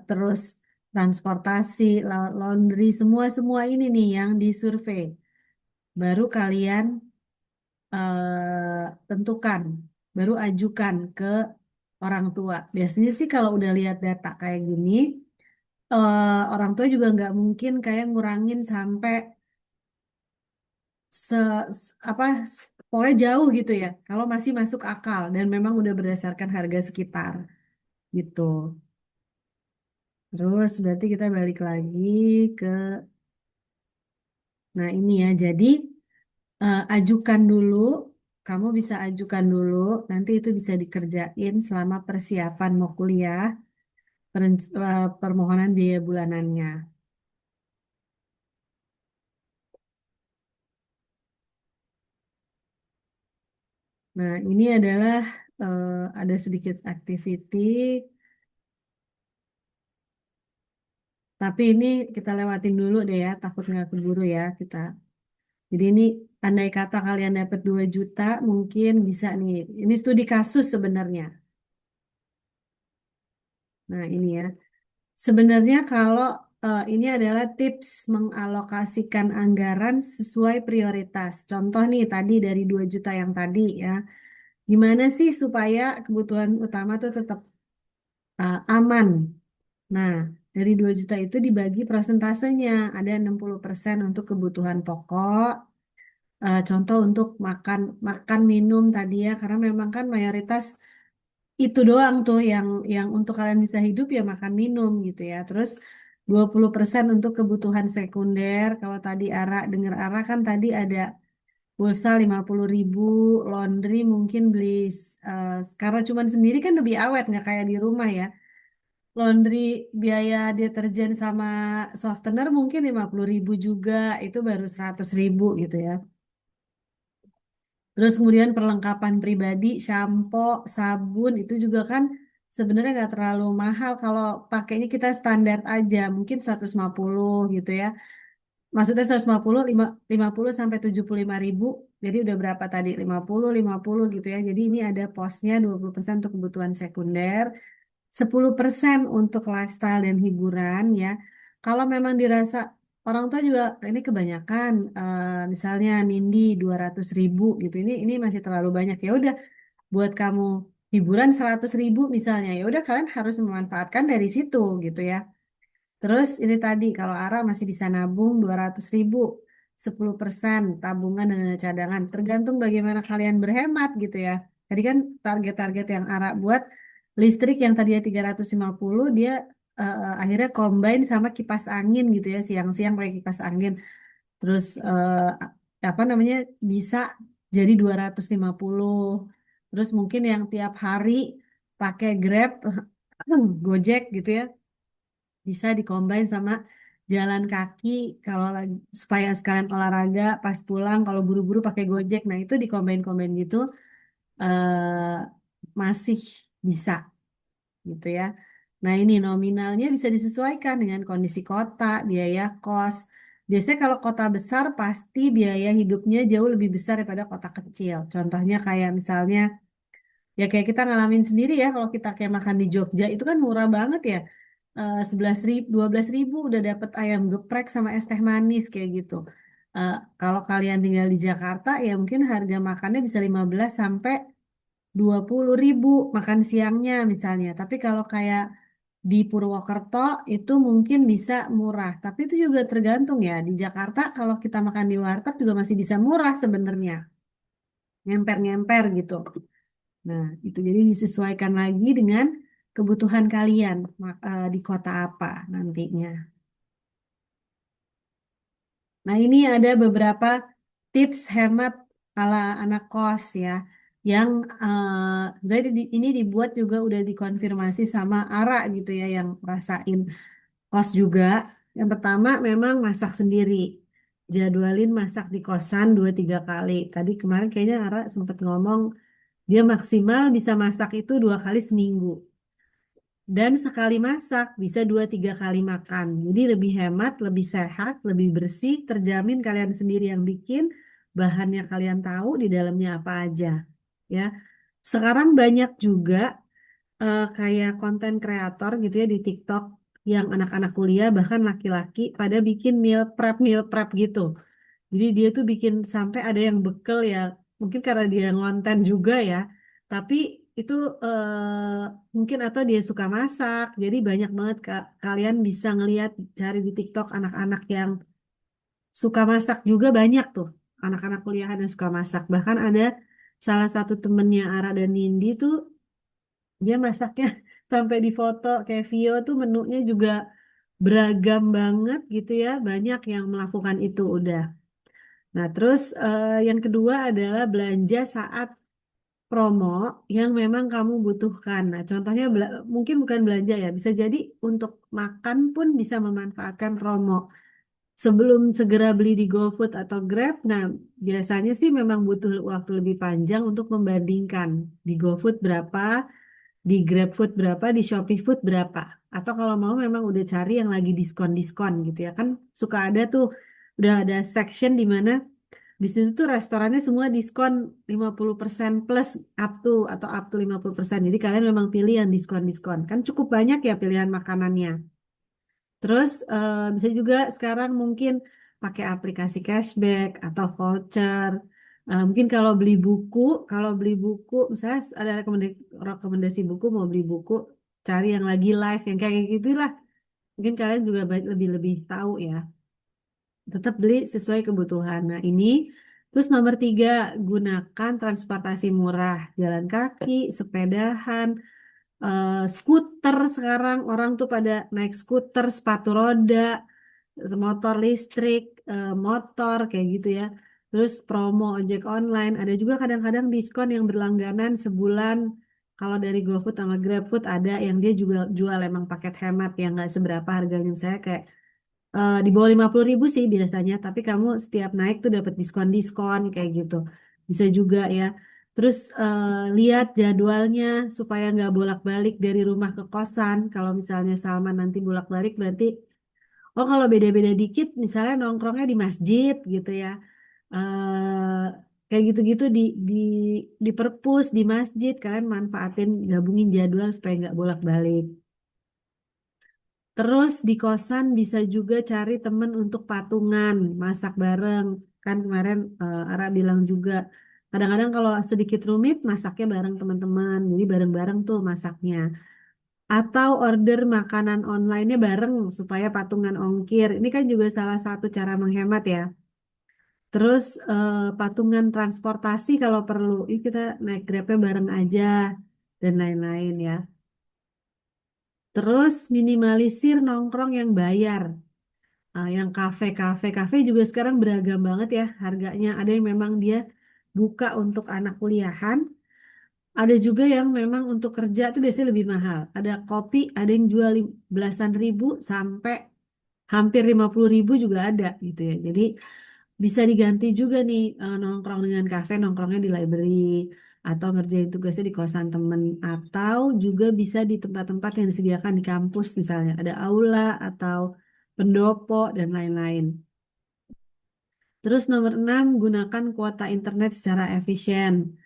Terus transportasi, laundry, semua ini nih yang disurvei. Baru kalian tentukan, baru ajukan ke orang tua. Biasanya sih kalau udah lihat data kayak gini, orang tua juga nggak mungkin kayak ngurangin sampai se, apa pokoknya jauh gitu ya. Kalau masih masuk akal dan memang udah berdasarkan harga sekitar gitu. Terus berarti kita balik lagi ke nah ini ya. Jadi ajukan dulu, kamu bisa ajukan dulu, nanti itu bisa dikerjain selama persiapan mau kuliah, permohonan biaya bulanannya. Nah, ini adalah ada sedikit activity, tapi ini kita lewatin dulu deh ya, takut nggak keburu ya kita. Jadi ini andai kata kalian dapat 2 juta, mungkin bisa nih. Ini studi kasus sebenarnya. Nah, ini ya. Sebenarnya kalau ini adalah tips mengalokasikan anggaran sesuai prioritas. Contoh nih tadi dari 2 juta yang tadi ya. Gimana sih supaya kebutuhan utama tuh tetap aman? Nah, dari 2 juta itu dibagi prosentasenya. Ada 60% untuk kebutuhan pokok. Contoh untuk makan makan minum tadi ya, karena memang kan mayoritas itu doang tuh yang untuk kalian bisa hidup ya makan minum gitu ya. Terus 20% untuk kebutuhan sekunder. Kalau tadi dengar Ara kan tadi ada pulsa 50.000, laundry mungkin beli eh, karena cuman sendiri kan lebih awet nggak kayak di rumah ya. Laundry biaya deterjen sama softener mungkin 50.000 juga, itu baru 100.000 gitu ya. Terus kemudian perlengkapan pribadi, shampoo, sabun itu juga kan sebenarnya nggak terlalu mahal kalau pakainya kita standar aja, mungkin 150 gitu ya. Maksudnya 150, 50 sampai 75.000. Jadi udah berapa tadi? 50 gitu ya. Jadi ini ada posnya 20% untuk kebutuhan sekunder, 10% untuk lifestyle dan hiburan ya. Kalau memang dirasa orang tua juga ini kebanyakan, misalnya Nindi 200.000 gitu. Ini masih terlalu banyak ya. Udah buat kamu hiburan 100.000 misalnya. Ya udah kalian harus memanfaatkan dari situ gitu ya. Terus ini tadi kalau Ara masih bisa nabung 200.000, 10% tabungan dan dana cadangan. Tergantung bagaimana kalian berhemat gitu ya. Tadi kan target-target yang Ara buat listrik yang tadinya 350 dia akhirnya combine sama kipas angin gitu ya. Siang-siang pakai kipas angin. Terus apa namanya bisa jadi 250. Terus mungkin yang tiap hari pakai Grab, Gojek gitu ya bisa dikombin sama jalan kaki kalau lagi supaya sekalian olahraga pas pulang kalau buru-buru pakai Gojek. Nah, itu dikombin-kombin gitu eh, masih bisa gitu ya. Nah, ini nominalnya bisa disesuaikan dengan kondisi kota, biaya kos. Biasanya kalau kota besar pasti biaya hidupnya jauh lebih besar daripada kota kecil. Contohnya kayak misalnya Ya kayak kita ngalamin sendiri ya, kalau kita kayak makan di Jogja itu kan murah banget ya. 11.000, 12.000 udah dapet ayam geprek sama es teh manis kayak gitu. Kalau kalian tinggal di Jakarta ya mungkin harga makannya bisa 15 sampai 20.000 makan siangnya misalnya. Tapi kalau kayak di Purwokerto itu mungkin bisa murah. Tapi itu juga tergantung ya. Di Jakarta kalau kita makan di warteg juga masih bisa murah sebenarnya. Ngemper-ngemper gitu. Nah, itu jadi disesuaikan lagi dengan kebutuhan kalian di kota apa nantinya. Nah, ini ada beberapa tips hemat ala anak kos ya, yang dari ini dibuat juga udah dikonfirmasi sama Ara gitu ya, yang rasain kos juga. Yang pertama memang masak sendiri. Jadwalin masak di kosan 2-3 kali. Tadi kemarin kayaknya Ara sempat ngomong dia maksimal bisa masak itu 2 kali seminggu. Dan sekali masak bisa 2-3 kali makan. Jadi lebih hemat, lebih sehat, lebih bersih. Terjamin kalian sendiri yang bikin. Bahannya kalian tahu di dalamnya apa aja. Ya, sekarang banyak juga kayak konten kreator gitu ya di TikTok yang anak-anak kuliah bahkan laki-laki pada bikin meal prep gitu. Jadi dia tuh bikin sampai ada yang bekel ya, mungkin karena dia ngonten juga ya. Tapi itu mungkin atau dia suka masak. Jadi banyak banget kalian bisa ngelihat cari di TikTok anak-anak yang suka masak juga banyak tuh. Anak-anak kuliahan yang suka masak. Bahkan ada salah satu temennya Ara dan Nindi tuh dia masaknya sampai di foto kayak Vio tuh menunya juga beragam banget gitu ya. Banyak yang melakukan itu udah. Nah, terus yang kedua adalah belanja saat promo yang memang kamu butuhkan. Nah, contohnya mungkin bukan belanja ya, bisa jadi untuk makan pun bisa memanfaatkan promo. Sebelum segera beli di GoFood atau Grab, nah biasanya sih memang butuh waktu lebih panjang untuk membandingkan di GoFood berapa, di GrabFood berapa, di Shopee Food berapa. Atau kalau mau memang udah cari yang lagi diskon-diskon gitu ya kan suka ada tuh udah ada section di mana di situ tuh restorannya semua diskon 50% plus up to atau up to 50%. Jadi kalian memang pilih yang diskon-diskon. Kan cukup banyak ya pilihan makanannya. Terus bisa juga sekarang mungkin pakai aplikasi cashback atau voucher. Mungkin kalau beli buku, misalnya ada rekomendasi buku, mau beli buku, cari yang lagi live, yang kayak gitulah. Mungkin kalian juga lebih-lebih tahu ya. Tetap beli sesuai kebutuhan. Nah, ini terus nomor 3, gunakan transportasi murah, jalan kaki, sepedahan, skuter. Sekarang orang tuh pada naik skuter, sepatu roda, motor listrik, motor kayak gitu ya. Terus promo ojek online, ada juga kadang-kadang diskon yang berlangganan sebulan. Kalau dari GoFood sama GrabFood ada yang dia juga jual emang paket hemat yang nggak seberapa harganya. Saya kayak di bawah 50.000 sih biasanya, tapi kamu setiap naik tuh dapat diskon-diskon kayak gitu. Bisa juga ya. Terus lihat jadwalnya supaya nggak bolak-balik dari rumah ke kosan. Kalau misalnya Salman nanti bolak-balik berarti, oh kalau beda-beda dikit misalnya nongkrongnya di masjid gitu ya. Kayak gitu-gitu di di perpus di masjid kalian manfaatin gabungin jadwal supaya nggak bolak-balik. Terus di kosan bisa juga cari temen untuk patungan, masak bareng. Kan kemarin Ara bilang juga, kadang-kadang kalau sedikit rumit, masaknya bareng teman-teman. Jadi bareng-bareng tuh masaknya. Atau order makanan online-nya bareng supaya patungan ongkir. Ini kan juga salah satu cara menghemat ya. Terus patungan transportasi kalau perlu. Ini kita naik Grab-nya bareng aja dan lain-lain ya. Terus minimalisir nongkrong yang bayar. Yang kafe juga sekarang beragam banget ya harganya. Ada yang memang dia buka untuk anak kuliahan, ada juga yang memang untuk kerja tuh biasanya lebih mahal. Ada kopi, ada yang jual belasan ribu sampai hampir 50.000 juga ada gitu ya. Jadi bisa diganti juga nih nongkrong dengan kafe, nongkrongnya di library atau ngerjain tugasnya di kosan temen atau juga bisa di tempat-tempat yang disediakan di kampus misalnya ada aula atau pendopo dan lain-lain. Terus nomor 6, gunakan kuota internet secara efisien.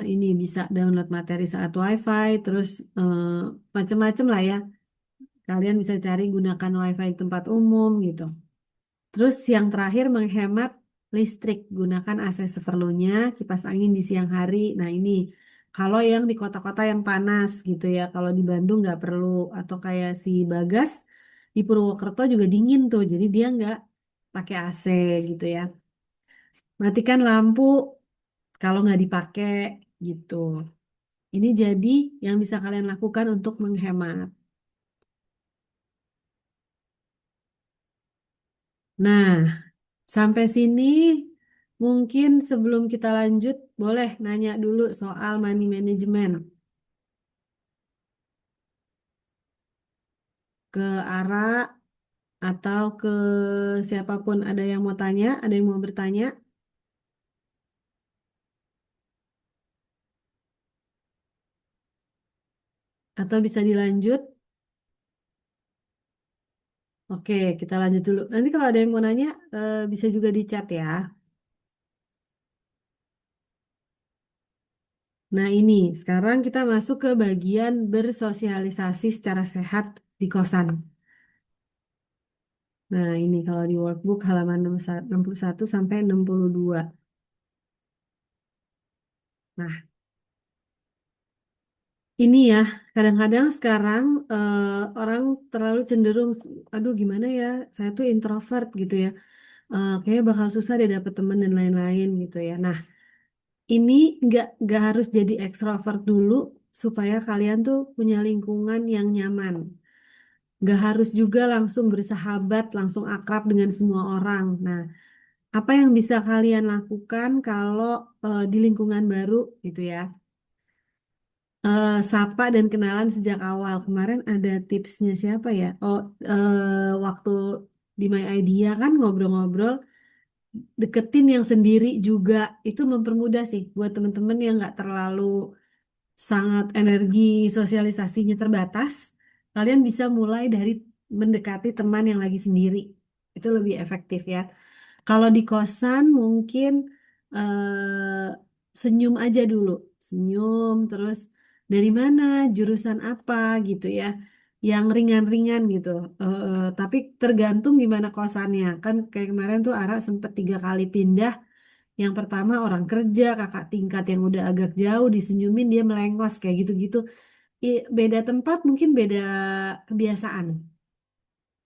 ini bisa download materi saat WiFi, terus macem-macem lah ya. Kalian bisa cari gunakan WiFi di tempat umum gitu. Terus yang terakhir menghemat listrik, gunakan AC seperlunya, kipas angin di siang hari. Nah ini kalau yang di kota-kota yang panas gitu ya, kalau di Bandung nggak perlu, atau kayak si Bagas di Purwokerto juga dingin tuh, jadi dia nggak pakai AC gitu ya. Matikan lampu kalau nggak dipakai gitu. Ini jadi yang bisa kalian lakukan untuk menghemat. Nah, sampai sini mungkin sebelum kita lanjut, boleh nanya dulu soal money management ke Ara atau ke siapapun, ada yang mau tanya, ada yang mau bertanya, atau bisa dilanjut. Oke, kita lanjut dulu. Nanti kalau ada yang mau nanya, bisa juga di chat ya. Nah ini, sekarang kita masuk ke bagian bersosialisasi secara sehat di kosan. Nah ini kalau di workbook halaman 61 sampai 62. Nah, ini ya, kadang-kadang sekarang orang terlalu cenderung, aduh gimana ya, saya tuh introvert gitu ya, kayaknya bakal susah deh dapet temen dan lain-lain gitu ya. Nah, ini nggak harus jadi ekstrovert dulu supaya kalian tuh punya lingkungan yang nyaman. Nggak harus juga langsung bersahabat, langsung akrab dengan semua orang. Nah, apa yang bisa kalian lakukan kalau di lingkungan baru gitu ya? Sapa dan kenalan sejak awal. Kemarin ada tipsnya siapa ya? Oh, waktu di My Idea kan ngobrol-ngobrol, deketin yang sendiri juga. Itu mempermudah sih buat temen-temen yang nggak terlalu sangat energi sosialisasinya terbatas. Kalian bisa mulai dari mendekati teman yang lagi sendiri. Itu lebih efektif ya. Kalau di kosan mungkin senyum aja dulu, senyum terus dari mana, jurusan apa gitu ya, yang ringan-ringan gitu. Tapi tergantung gimana kosannya. Kan kayak kemarin tuh Ara sempet 3 kali pindah. Yang pertama orang kerja, kakak tingkat yang udah agak jauh disenyumin dia melengos kayak gitu-gitu. Beda tempat mungkin beda kebiasaan.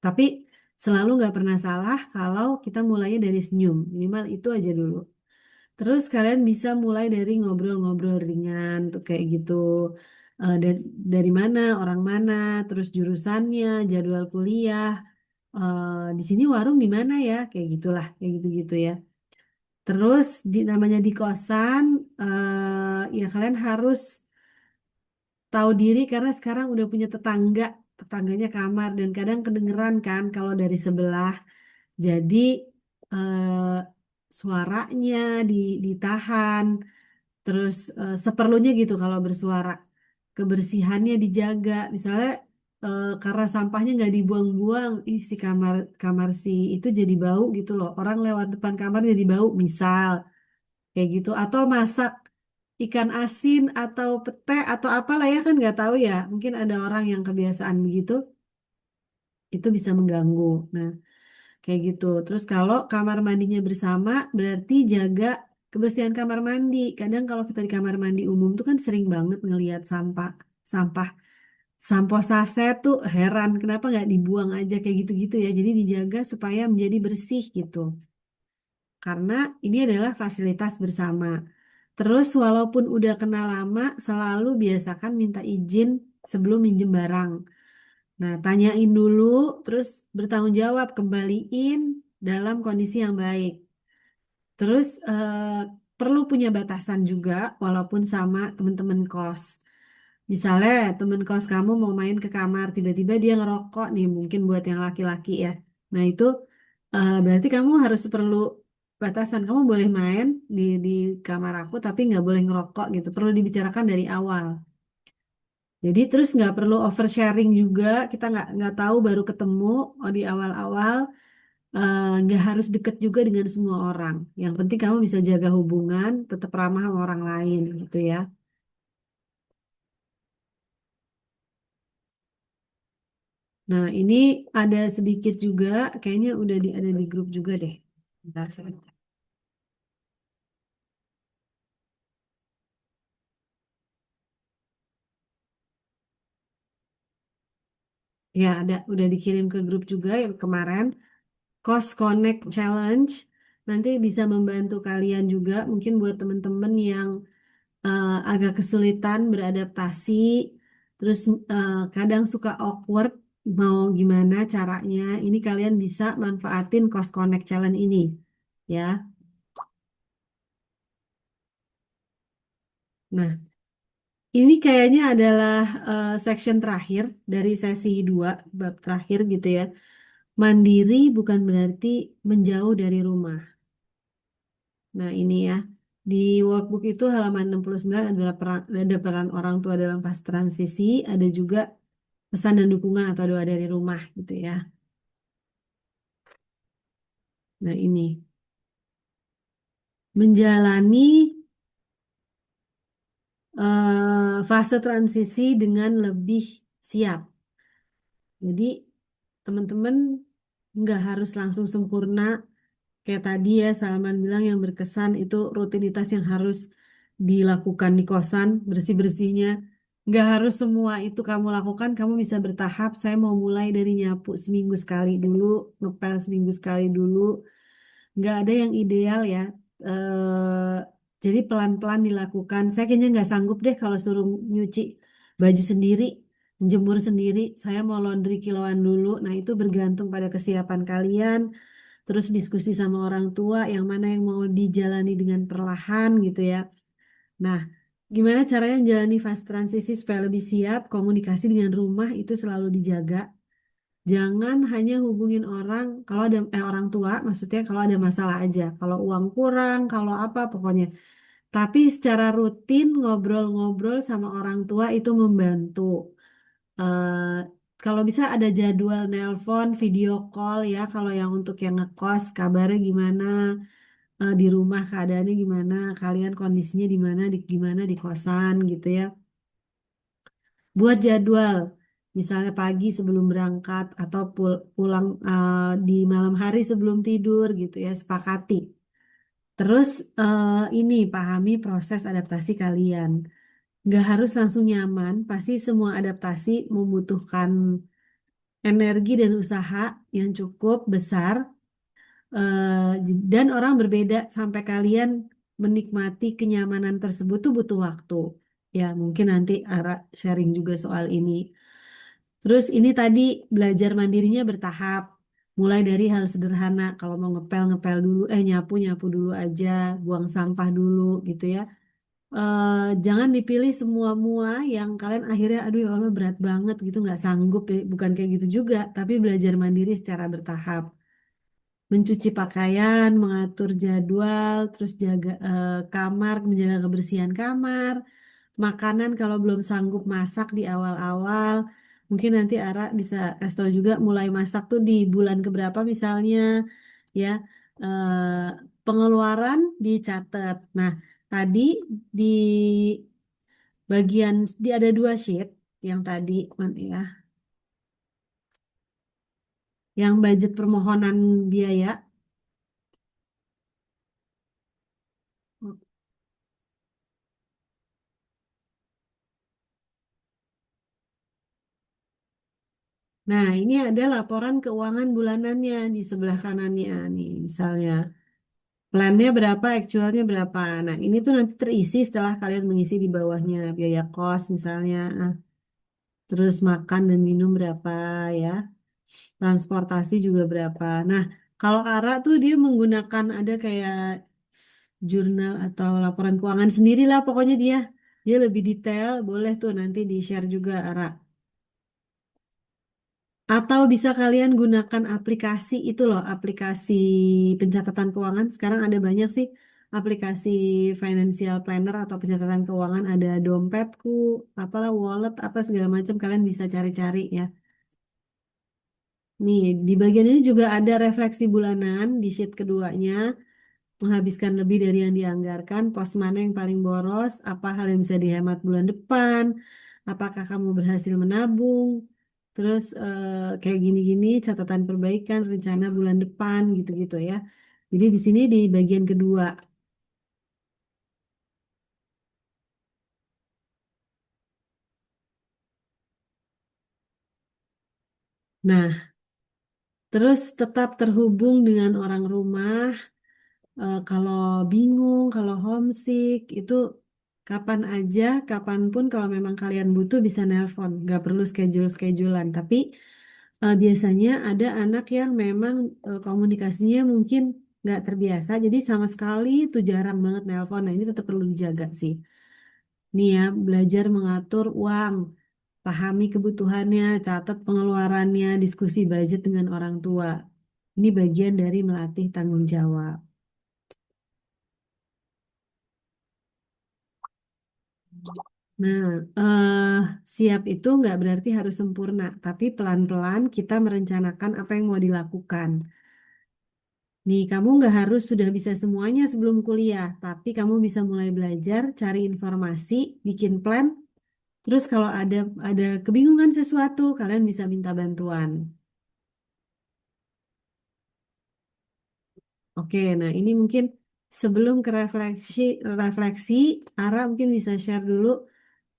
Tapi selalu nggak pernah salah kalau kita mulainya dari senyum. Minimal itu aja dulu. Terus kalian bisa mulai dari ngobrol-ngobrol ringan tuh kayak gitu. Dari mana, orang mana, terus jurusannya, jadwal kuliah. Di sini warung di mana ya? Kayak gitulah, kayak gitu-gitu ya. Terus namanya di kosan, ya kalian harus tahu diri karena sekarang udah punya tetangga, tetangganya kamar dan kadang kedengeran kan kalau dari sebelah. Jadi eh, suaranya ditahan, terus seperlunya gitu kalau bersuara. Kebersihannya dijaga, misalnya karena sampahnya nggak dibuang-buang, ih si kamar kamar si itu jadi bau gitu loh. Orang lewat depan kamar jadi bau, misal kayak gitu. Atau masak ikan asin atau pete atau apalah ya kan nggak tahu ya. Mungkin ada orang yang kebiasaan begitu, itu bisa mengganggu. Nah, kayak gitu. Terus kalau kamar mandinya bersama, berarti jaga kebersihan kamar mandi. Kadang kalau kita di kamar mandi umum tuh kan sering banget ngelihat sampah, sampo saset tuh heran kenapa nggak dibuang aja kayak gitu-gitu ya. Jadi dijaga supaya menjadi bersih gitu. Karena ini adalah fasilitas bersama. Terus walaupun udah kenal lama, selalu biasakan minta izin sebelum minjem barang. Nah, tanyain dulu, terus bertanggung jawab, kembaliin dalam kondisi yang baik. Terus perlu punya batasan juga, walaupun sama teman-teman kos. Misalnya teman kos kamu mau main ke kamar, tiba-tiba dia ngerokok nih, mungkin buat yang laki-laki ya. Nah itu berarti kamu harus perlu batasan. Kamu boleh main di kamar aku, tapi nggak boleh ngerokok gitu. Perlu dibicarakan dari awal. Jadi terus nggak perlu oversharing juga. Kita nggak tahu baru ketemu di awal-awal. nggak harus deket juga dengan semua orang. Yang penting kamu bisa jaga hubungan, tetap ramah sama orang lain gitu ya. Nah, ini ada sedikit juga, kayaknya udah ada di grup juga deh. Bentar, sebentar. Ya, udah dikirim ke grup juga yang kemarin. Cost Connect Challenge nanti bisa membantu kalian juga, mungkin buat teman-teman yang agak kesulitan beradaptasi, terus kadang suka awkward, mau gimana caranya. Ini kalian bisa manfaatin Cost Connect Challenge ini, ya. Nah, ini kayaknya adalah section terakhir dari sesi 2 bab terakhir gitu ya. Mandiri bukan berarti menjauh dari rumah. Nah, ini ya. Di workbook itu halaman 69 adalah ada peran orang tua dalam fase transisi, ada juga pesan dan dukungan atau doa dari rumah gitu ya. Nah, ini menjalani fase transisi dengan lebih siap. Jadi, teman-teman nggak harus langsung sempurna. Kayak tadi ya, Salman bilang yang berkesan itu rutinitas yang harus dilakukan di kosan, bersih-bersihnya. Nggak harus semua itu kamu lakukan, kamu bisa bertahap. Saya mau mulai dari nyapu seminggu sekali dulu, ngepel seminggu sekali dulu. Nggak ada yang ideal ya. Jadi pelan-pelan dilakukan. Saya kayaknya nggak sanggup deh kalau suruh nyuci baju sendiri, jemur sendiri. Saya mau laundry kiloan dulu. Nah, itu bergantung pada kesiapan kalian. Terus diskusi sama orang tua yang mana yang mau dijalani dengan perlahan gitu ya. Nah, gimana caranya menjalani fase transisi supaya lebih siap? Komunikasi dengan rumah itu selalu dijaga. Jangan hanya hubungin orang kalau ada orang tua, maksudnya kalau ada masalah aja. Kalau uang kurang, kalau apa pokoknya. Tapi secara rutin ngobrol-ngobrol sama orang tua itu membantu. eh Kalau bisa ada jadwal nelpon, video call ya. Kalau yang untuk yang ngekos, kabarnya gimana, di rumah keadaannya gimana, kalian kondisinya di mana, gimana di kosan gitu ya. Buat jadwal, misalnya pagi sebelum berangkat atau pulang di malam hari sebelum tidur gitu ya, sepakati. Terus ini pahami proses adaptasi kalian. Nggak harus langsung nyaman, pasti semua adaptasi membutuhkan energi dan usaha yang cukup besar, dan orang berbeda sampai kalian menikmati kenyamanan tersebut tuh butuh waktu. Ya, mungkin nanti Ara sharing juga soal ini. Terus ini tadi belajar mandirinya bertahap. Mulai dari hal sederhana, kalau mau ngepel ngepel dulu, nyapu nyapu dulu aja, buang sampah dulu gitu ya. Jangan dipilih semua mua yang kalian akhirnya aduh ya Allah berat banget gitu nggak sanggup ya. Bukan kayak gitu juga, tapi belajar mandiri secara bertahap. Mencuci pakaian, mengatur jadwal, terus jaga kamar, menjaga kebersihan kamar, makanan kalau belum sanggup masak di awal-awal, mungkin nanti Ara bisa kasih tahu juga mulai masak tuh di bulan keberapa misalnya, ya. Pengeluaran dicatat. Nah, tadi di bagian ada 2 sheet yang tadi, ya, yang budget permohonan biaya. Nah, ini ada laporan keuangan bulanannya di sebelah kanannya nih, misalnya. Plannya berapa, actualnya berapa. Nah, ini tuh nanti terisi setelah kalian mengisi di bawahnya. Biaya kos misalnya, terus makan dan minum berapa ya. Transportasi juga berapa. Nah, kalau Ara tuh dia menggunakan ada kayak jurnal atau laporan keuangan sendiri lah pokoknya dia lebih detail, boleh tuh nanti di-share juga Ara. Atau bisa kalian gunakan aplikasi itu loh, aplikasi pencatatan keuangan. Sekarang ada banyak sih aplikasi financial planner atau pencatatan keuangan. Ada dompetku, apalah wallet, apa segala macam kalian bisa cari-cari ya. Nih, di bagian ini juga ada refleksi bulanan di sheet keduanya. Menghabiskan lebih dari yang dianggarkan, pos mana yang paling boros, apa hal yang bisa dihemat bulan depan, apakah kamu berhasil menabung, terus kayak gini-gini, catatan perbaikan, rencana bulan depan, gitu-gitu ya. Jadi di sini di bagian kedua. Nah, terus tetap terhubung dengan orang rumah. Kalau bingung, kalau homesick, itu kapan aja, kapanpun kalau memang kalian butuh bisa nelpon. Nggak perlu schedule-schedulean. Tapi biasanya ada anak yang memang komunikasinya mungkin nggak terbiasa. Jadi sama sekali itu jarang banget nelpon. Nah ini tetap perlu dijaga sih. Nih ya, belajar mengatur uang. Pahami kebutuhannya, catat pengeluarannya, diskusi budget dengan orang tua. Ini bagian dari melatih tanggung jawab. Nah, siap itu nggak berarti harus sempurna, tapi pelan-pelan kita merencanakan apa yang mau dilakukan. Nih, kamu nggak harus sudah bisa semuanya sebelum kuliah, tapi kamu bisa mulai belajar, cari informasi, bikin plan. Terus kalau ada kebingungan sesuatu, kalian bisa minta bantuan. Oke, nah ini mungkin sebelum ke refleksi, Ara mungkin bisa share dulu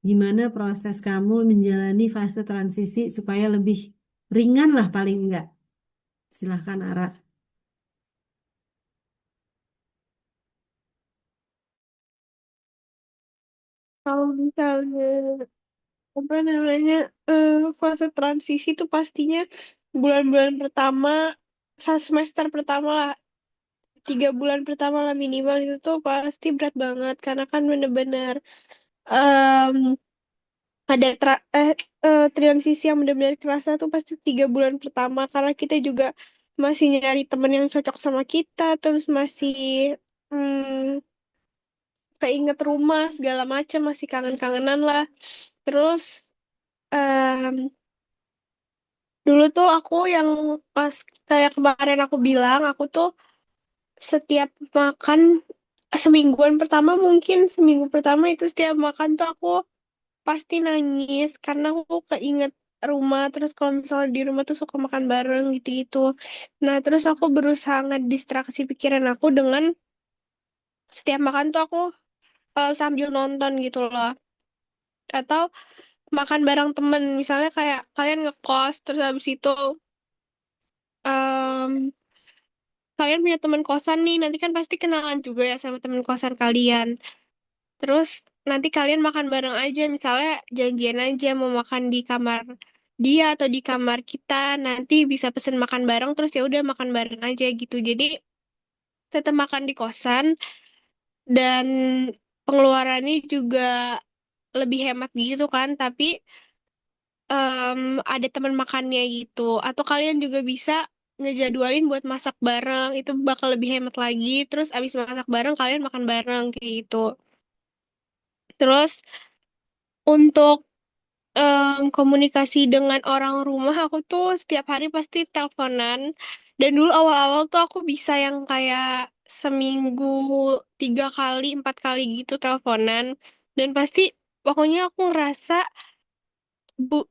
gimana proses kamu menjalani fase transisi supaya lebih ringan lah paling enggak. Silahkan Ara. Kalau misalnya apa namanya fase transisi itu pastinya bulan-bulan pertama, semester pertama lah, 3 bulan pertama lah minimal itu tuh pasti berat banget karena kan bener-bener em, ada transisi yang benar-benar kerasa tuh pasti 3 bulan pertama karena kita juga masih nyari temen yang cocok sama kita, terus masih hmm, keinget rumah segala macam, masih kangen-kangenan lah. Terus em, dulu tuh aku yang pas kayak kemarin aku bilang, aku tuh setiap makan semingguan pertama, mungkin seminggu pertama itu setiap makan tuh aku pasti nangis karena aku keinget rumah. Terus kalau misalnya di rumah tuh suka makan bareng gitu-gitu. Nah, terus aku berusaha ngedistraksi pikiran aku dengan setiap makan tuh aku sambil nonton gitu loh. Atau makan bareng temen. Misalnya kayak kalian ngekos, terus habis itu em, kalian punya teman kosan nih, nanti kan pasti kenalan juga ya sama teman kosan kalian. Terus nanti kalian makan bareng aja, misalnya janjian aja mau makan di kamar dia atau di kamar kita, nanti bisa pesen makan bareng, terus ya udah makan bareng aja gitu. Jadi tetap makan di kosan dan pengeluarannya juga lebih hemat gitu kan, tapi ada teman makannya gitu. Atau kalian juga bisa ngejadwalin buat masak bareng, itu bakal lebih hemat lagi. Terus abis masak bareng, kalian makan bareng kayak gitu. Terus untuk komunikasi dengan orang rumah, aku tuh setiap hari pasti teleponan. Dan dulu awal-awal tuh aku bisa yang kayak seminggu 3 kali, 4 kali gitu teleponan. Dan pasti pokoknya aku ngerasa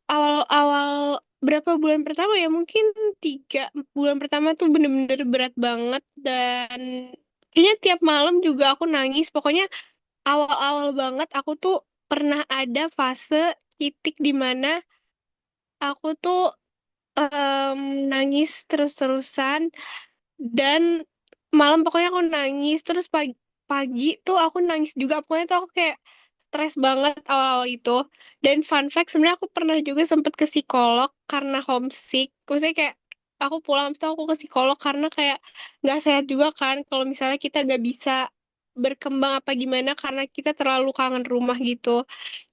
awal-awal berapa bulan pertama ya, mungkin 3 bulan pertama tuh bener-bener berat banget. Dan kayaknya tiap malam juga aku nangis. Pokoknya awal-awal banget aku tuh pernah ada fase titik di mana aku tuh em, nangis terus-terusan. Dan malam pokoknya aku nangis. Terus pagi tuh aku nangis juga. Pokoknya tuh aku kayak stres banget awal-awal itu. Dan fun fact, sebenarnya aku pernah juga sempet ke psikolog karena homesick. Maksudnya kayak aku pulang habis itu aku ke psikolog karena kayak nggak sehat juga kan kalau misalnya kita nggak bisa berkembang apa gimana karena kita terlalu kangen rumah gitu.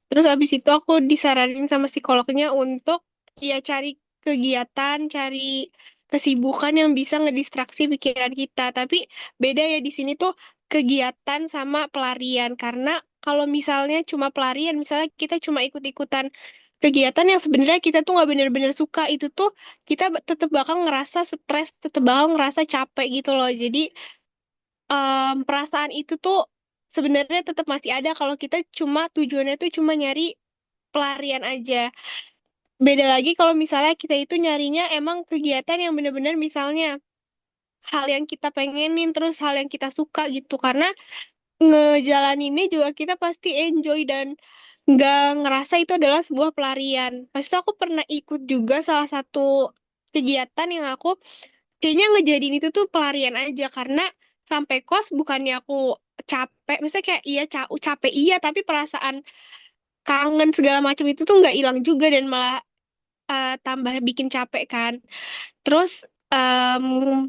Terus abis itu aku disaranin sama psikolognya untuk ya cari kegiatan, cari kesibukan yang bisa ngedistraksi pikiran kita. Tapi beda ya di sini tuh kegiatan sama pelarian. Karena kalau misalnya cuma pelarian, misalnya kita cuma ikut-ikutan kegiatan yang sebenarnya kita tuh nggak bener-bener suka, itu tuh kita tetap bakal ngerasa stres, tetap bakal ngerasa capek gitu loh. Jadi perasaan itu tuh sebenarnya tetap masih ada kalau kita cuma tujuannya tuh cuma nyari pelarian aja. Beda lagi kalau misalnya kita itu nyarinya emang kegiatan yang bener-bener misalnya hal yang kita pengenin, terus hal yang kita suka gitu. Karena ngejalaninnya juga kita pasti enjoy dan nggak ngerasa itu adalah sebuah pelarian. Pas itu aku pernah ikut juga salah satu kegiatan yang aku kayaknya ngejadiin itu tuh pelarian aja, karena sampai kos bukannya aku capek, maksudnya kayak iya capek iya, tapi perasaan kangen segala macam itu tuh nggak hilang juga dan malah tambah bikin capek kan. Terus em,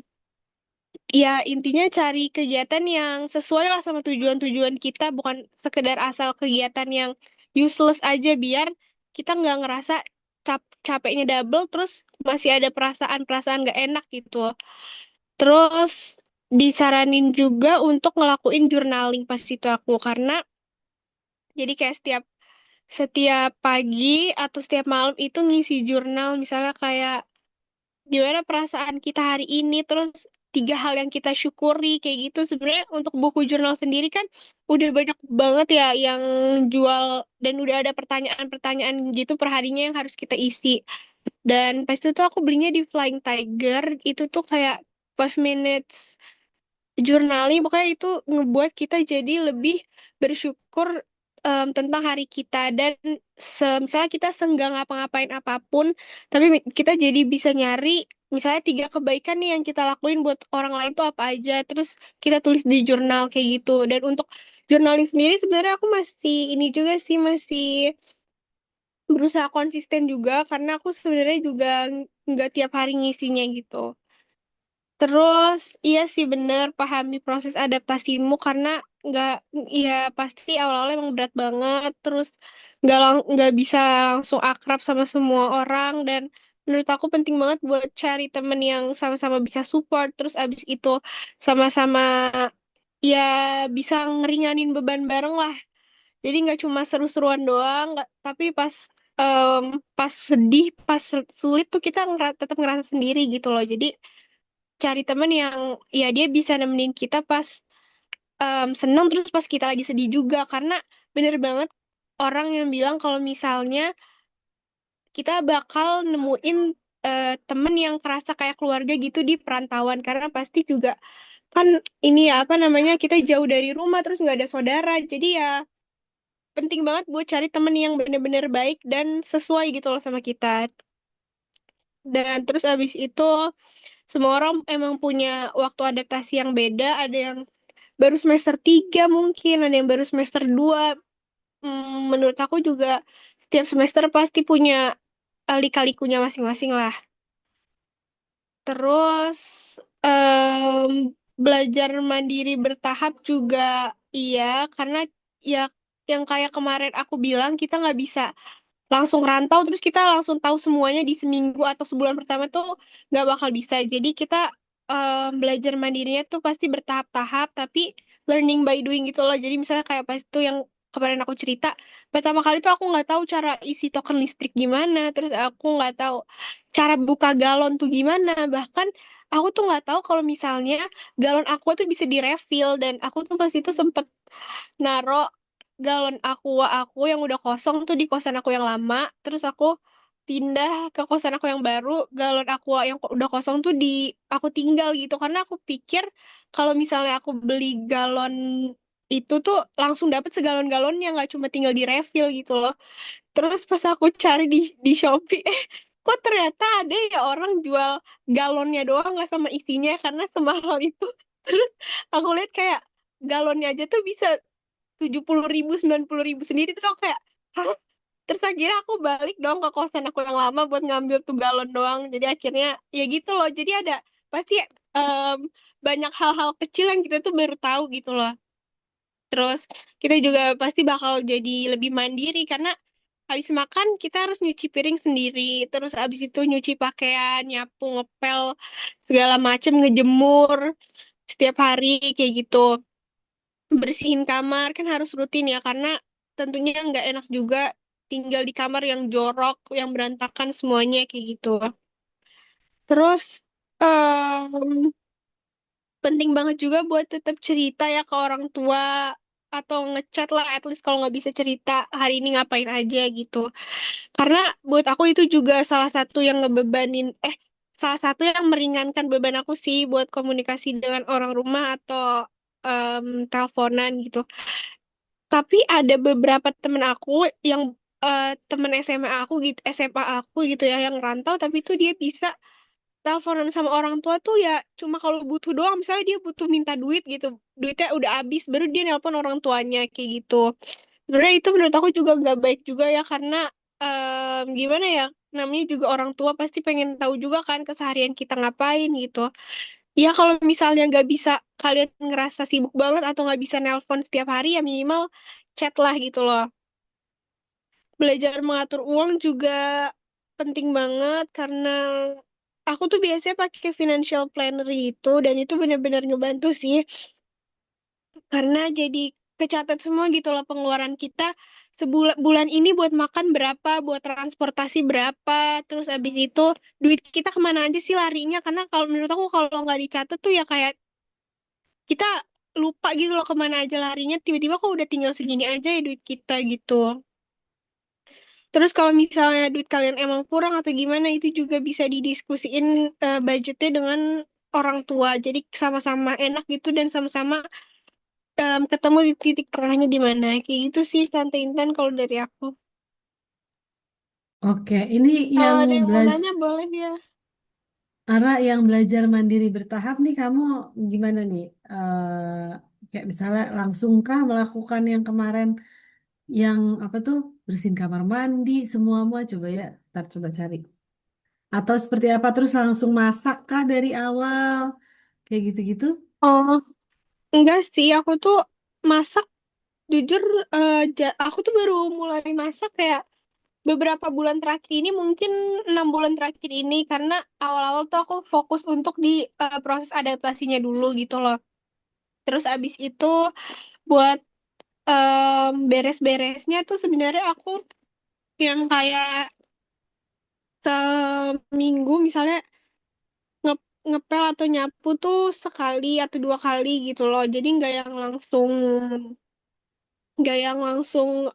ya intinya cari kegiatan yang sesuai lah sama tujuan-tujuan kita, bukan sekedar asal kegiatan yang useless aja biar kita nggak ngerasa capeknya double terus masih ada perasaan-perasaan nggak enak gitu. Terus disaranin juga untuk ngelakuin journaling pas itu aku, karena jadi kayak setiap setiap pagi atau setiap malam itu ngisi jurnal, misalnya kayak gimana perasaan kita hari ini, terus 3 hal yang kita syukuri kayak gitu. Sebenarnya untuk buku jurnal sendiri kan udah banyak banget ya yang jual, dan udah ada pertanyaan-pertanyaan gitu per harinya yang harus kita isi. Dan pas itu tuh aku belinya di Flying Tiger, itu tuh kayak 5 minutes journaling, pokoknya itu ngebuat kita jadi lebih bersyukur tentang hari kita, dan misalnya kita seenggak ngapa-ngapain apapun, tapi kita jadi bisa nyari misalnya 3 kebaikan nih yang kita lakuin buat orang lain tuh apa aja, terus kita tulis di jurnal kayak gitu. Dan untuk journaling sendiri sebenarnya aku masih ini juga sih, masih berusaha konsisten juga, karena aku sebenarnya juga nggak tiap hari ngisinya gitu. Terus, iya sih bener, pahami proses adaptasimu, karena nggak, ya pasti awal-awal emang berat banget, terus nggak bisa langsung akrab sama semua orang, dan menurut aku penting banget buat cari temen yang sama-sama bisa support, terus abis itu sama-sama ya bisa ngeringanin beban bareng lah. Jadi nggak cuma seru-seruan doang, tapi em, pas sedih, pas sulit tuh kita tetap ngerasa sendiri gitu loh. Jadi cari temen yang ya dia bisa nemenin kita pas seneng, terus pas kita lagi sedih juga, karena bener banget orang yang bilang kalau misalnya kita bakal nemuin temen yang kerasa kayak keluarga gitu di perantauan, karena pasti juga kan ini ya apa namanya, kita jauh dari rumah terus nggak ada saudara, jadi ya penting banget buat cari temen yang bener-bener baik dan sesuai gitu loh sama kita. Dan terus abis itu semua orang emang punya waktu adaptasi yang beda, ada yang baru semester 3 mungkin, ada yang baru semester 2. Menurut aku juga setiap semester pasti punya lika-likunya masing-masing lah. Terus belajar mandiri bertahap juga iya, karena ya yang kayak kemarin aku bilang, kita nggak bisa langsung rantau terus kita langsung tahu semuanya di seminggu atau sebulan pertama tuh nggak bakal bisa. Jadi kita belajar mandirinya tuh pasti bertahap-tahap, tapi learning by doing gitu loh. Jadi misalnya kayak pas itu yang kemarin aku cerita, pertama kali tuh aku nggak tahu cara isi token listrik gimana, terus aku nggak tahu cara buka galon tuh gimana, bahkan aku tuh nggak tahu kalau misalnya galon aqua tuh bisa direfill, dan aku tuh pas itu sempet naro galon aqua aku yang udah kosong tuh di kosan aku yang lama, terus aku pindah ke kosan aku yang baru, galon aqua yang udah kosong tuh aku tinggal gitu, karena aku pikir kalau misalnya aku beli galon itu tuh langsung dapet segalon-galonnya, nggak cuma tinggal di refill gitu loh. Terus pas aku cari di Shopee, kok ternyata ada ya orang jual galonnya doang nggak sama isinya, karena semahal itu. Terus aku lihat kayak galonnya aja tuh bisa 70 ribu, 90 ribu sendiri, terus aku kayak hah. Terus akhirnya aku balik dong ke kosan aku yang lama buat ngambil tuh galon doang. Jadi akhirnya ya gitu loh, jadi ada pasti em, banyak hal-hal kecil yang kita tuh baru tahu gitu loh. Terus kita juga pasti bakal jadi lebih mandiri, karena habis makan kita harus nyuci piring sendiri, terus habis itu nyuci pakaian, nyapu, ngepel, segala macem, ngejemur setiap hari kayak gitu. Bersihin kamar kan harus rutin ya, karena tentunya nggak enak juga tinggal di kamar yang jorok, yang berantakan semuanya kayak gitu. Terus em, penting banget juga buat tetap cerita ya ke orang tua atau ngechat lah, at least kalau nggak bisa cerita hari ini ngapain aja gitu. Karena buat aku itu juga salah satu yang salah satu yang meringankan beban aku sih buat komunikasi dengan orang rumah atau teleponan gitu. Tapi ada beberapa temen aku yang temen SMA aku gitu ya yang rantau, tapi tuh dia bisa teleponan sama orang tua tuh ya cuma kalau butuh doang, misalnya dia butuh minta duit gitu, duitnya udah habis baru dia nelpon orang tuanya kayak gitu. Sebenarnya itu menurut aku juga gak baik juga ya, karena gimana ya, namanya juga orang tua pasti pengen tahu juga kan keseharian kita ngapain gitu. Ya kalau misalnya nggak bisa, kalian ngerasa sibuk banget atau nggak bisa nelpon setiap hari, ya minimal chat lah gitu loh. Belajar mengatur uang juga penting banget, karena aku tuh biasanya pakai financial planner itu, dan itu benar-benar ngebantu sih, karena jadi kecatat semua gitu loh pengeluaran kita sebulan, bulan ini buat makan berapa, buat transportasi berapa, terus abis itu duit kita kemana aja sih larinya. Karena kalau menurut aku kalau nggak dicatat tuh ya kayak kita lupa gitu loh kemana aja larinya, tiba-tiba kok udah tinggal segini aja ya duit kita gitu. Terus kalau misalnya duit kalian emang kurang atau gimana, itu juga bisa didiskusiin budgetnya dengan orang tua. Jadi sama-sama enak gitu dan sama-sama ketemu di titik tengahnya di mana. Kayak gitu sih Tante Intan kalau dari aku. Oke, ini Kalau yang ada yang mau belajar nanya boleh ya. Ara yang belajar mandiri bertahap nih kamu gimana nih? Kayak misalnya langsungkah melakukan yang kemarin yang apa tuh bersihin kamar mandi semua coba ya, ntar coba cari. Atau seperti apa terus langsung masak kah dari awal kayak gitu-gitu? Oh, enggak sih. Aku tuh masak, jujur, aku tuh baru mulai masak kayak beberapa bulan terakhir ini, mungkin 6 bulan terakhir ini, karena awal-awal tuh aku fokus untuk di proses adaptasinya dulu gitu loh. Terus abis itu buat beres-beresnya tuh sebenarnya aku yang kayak seminggu misalnya ngepel atau nyapu tuh sekali atau 2 kali gitu loh. Jadi nggak yang langsung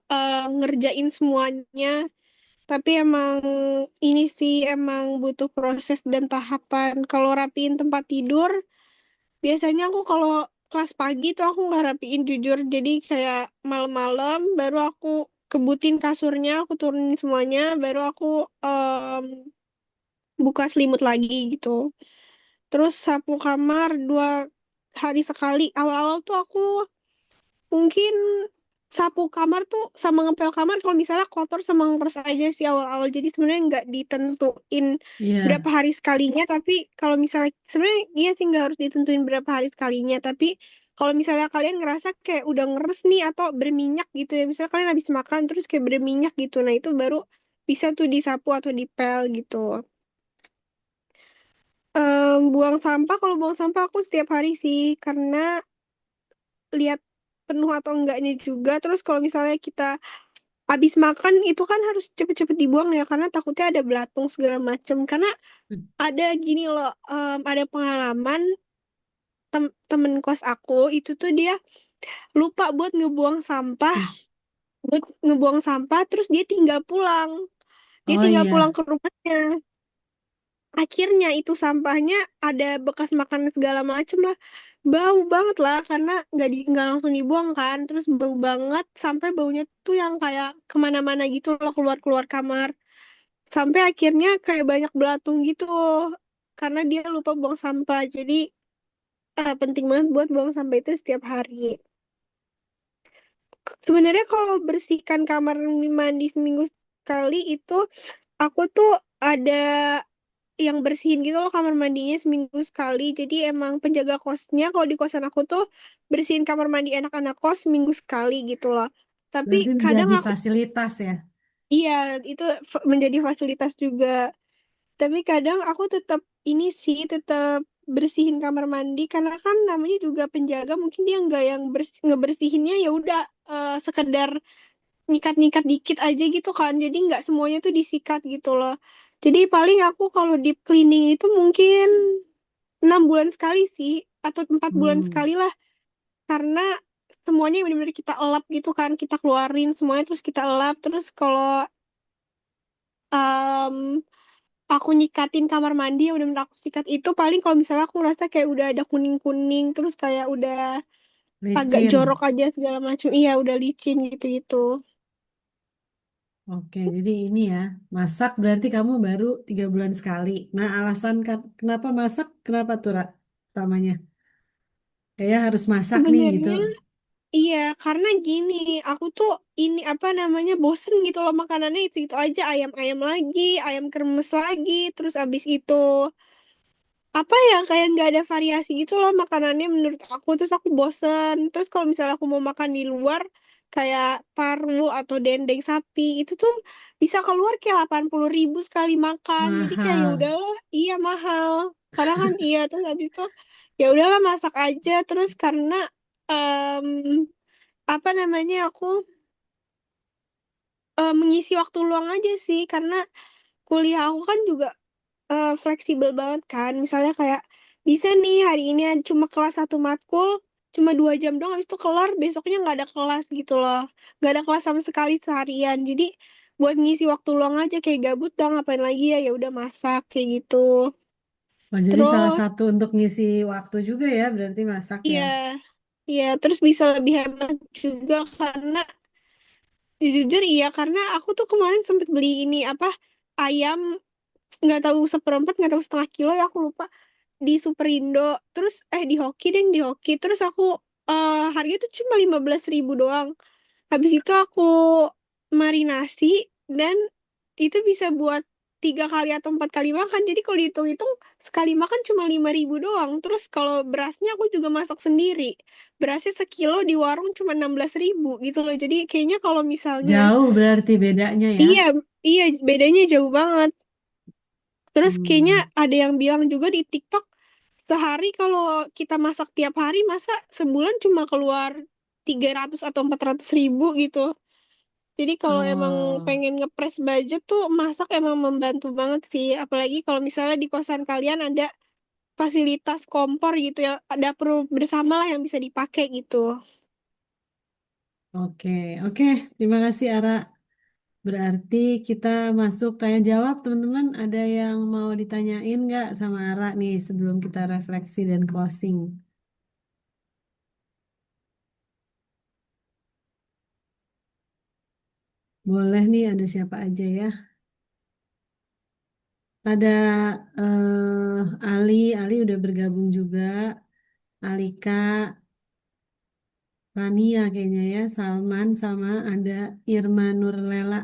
ngerjain semuanya. Tapi emang ini sih emang butuh proses dan tahapan. Kalau rapiin tempat tidur, biasanya aku kalau kelas pagi tuh aku nggak rapiin jujur. Jadi kayak malam-malam baru aku kebutin kasurnya, aku turunin semuanya, baru aku buka selimut lagi gitu. Terus sapu kamar 2 hari sekali. Awal-awal tuh aku mungkin sapu kamar tuh sama ngepel kamar kalau misalnya kotor sama ngeres aja sih awal-awal. Jadi sebenarnya nggak ditentuin Iya. berapa hari sekalinya. Tapi kalau misalnya sebenarnya iya sih nggak harus ditentuin berapa hari sekalinya. Tapi kalau misalnya kalian ngerasa kayak udah ngeres nih atau berminyak gitu ya. Misalnya kalian habis makan terus kayak berminyak gitu. Nah itu baru bisa tuh disapu atau dipel gitu. Buang sampah, kalau buang sampah aku setiap hari sih, karena lihat penuh atau enggaknya juga. Terus kalau misalnya kita habis makan itu kan harus cepet-cepet dibuang ya, karena takutnya ada belatung segala macem. Karena ada gini loh, ada pengalaman temen kos aku itu tuh dia lupa Ih. buat ngebuang sampah, terus dia Oh tinggal pulang iya. ke rumahnya. Akhirnya itu sampahnya ada bekas makanan segala macem lah, bau banget lah, karena nggak langsung dibuang kan, terus bau banget sampai baunya tuh yang kayak kemana-mana gitu loh, keluar keluar kamar, sampai akhirnya kayak banyak belatung gitu karena dia lupa buang sampah. Jadi penting banget buat buang sampah itu setiap hari. Sebenarnya kalau bersihkan kamar mandi seminggu sekali itu, aku tuh ada yang bersihin gitu loh kamar mandinya seminggu sekali. Jadi emang penjaga kosnya kalau di kosan aku tuh bersihin kamar mandi anak-anak kos seminggu sekali gitu loh. Tapi Berarti kadang menjadi aku, fasilitas ya. iya, itu menjadi fasilitas juga. Tapi kadang aku tetap ini sih, tetap bersihin kamar mandi, karena kan namanya juga penjaga, mungkin dia nggak yang ngebersihinnya ya udah sekedar nyikat-nyikat dikit aja gitu kan. Jadi nggak semuanya tuh disikat gitu loh. Jadi paling aku kalau deep cleaning itu mungkin 6 bulan sekali sih, atau 4 bulan Hmm. sekali lah. Karena semuanya benar-benar kita elap gitu kan. Kita keluarin semuanya terus kita elap. Terus kalau em, aku nyikatin kamar mandi yang benar-benar aku sikat itu paling kalau misalnya aku ngerasa kayak udah ada kuning-kuning terus kayak udah agak Licin. jorok aja segala macam. Iya, udah licin gitu-gitu. Oke, jadi ini ya, masak berarti kamu baru 3 bulan sekali. Nah, alasan kenapa masak, kenapa tuh, Ra, utamanya? Kayak harus masak nih gitu. Sebenarnya iya, karena gini, aku tuh ini apa namanya bosen gitu loh makanannya itu aja ayam-ayam lagi, ayam kremes lagi, terus abis itu apa ya kayak nggak ada variasi gitu loh makanannya menurut aku terus aku bosen. Terus kalau misalnya aku mau makan di luar kayak paru atau dendeng sapi itu tuh bisa keluar kayak 80.000 sekali makan. Jadi kayak ya Mahal. udahlah, iya mahal. Karena kan iya terus habis itu ya udahlah masak aja terus karena em, apa namanya aku mengisi waktu luang aja sih karena kuliah aku kan juga fleksibel banget kan. Misalnya kayak bisa nih hari ini cuma kelas satu matkul, cuma 2 jam doang, habis itu kelar, besoknya nggak ada kelas gitu loh. Nggak ada kelas sama sekali seharian. Jadi buat ngisi waktu luang aja kayak gabut dong ngapain lagi ya ya udah masak kayak gitu. Oh, jadi salah Terus satu untuk ngisi waktu juga ya, berarti masak ya. iya, iya terus bisa lebih hemat juga karena jujur iya karena aku tuh kemarin sempet beli ini apa ayam nggak tahu seperempat nggak tahu setengah kilo ya aku lupa di Superindo terus di Hoki deh di Hoki terus aku harganya tuh cuma 15.000 doang habis itu aku marinasi dan itu bisa buat 3 kali atau 4 kali makan jadi kalau dihitung-hitung sekali makan cuma 5.000 doang terus kalau berasnya aku juga masak sendiri berasnya sekilo di warung cuma 16.000 gitu loh jadi kayaknya kalau misalnya Jauh berarti bedanya ya. iya iya bedanya jauh banget terus kayaknya Hmm. ada yang bilang juga di TikTok sehari kalau kita masak tiap hari, masa sebulan cuma keluar 300 atau 400.000 gitu. Jadi kalau emang Oh, pengen ngepres budget tuh masak emang membantu banget sih. Apalagi kalau misalnya di kosan kalian ada fasilitas kompor gitu ya, dapur bersama lah yang bisa dipakai gitu. oke. Oke, terima kasih Ara. Berarti kita masuk tanya jawab, teman-teman. Ada yang mau ditanyain nggak sama Ara nih sebelum kita refleksi dan closing? Boleh nih, ada siapa aja ya? Ada Ali, Ali udah bergabung juga. Alika, Rania kayaknya ya, Salman sama ada Irma Nurlela.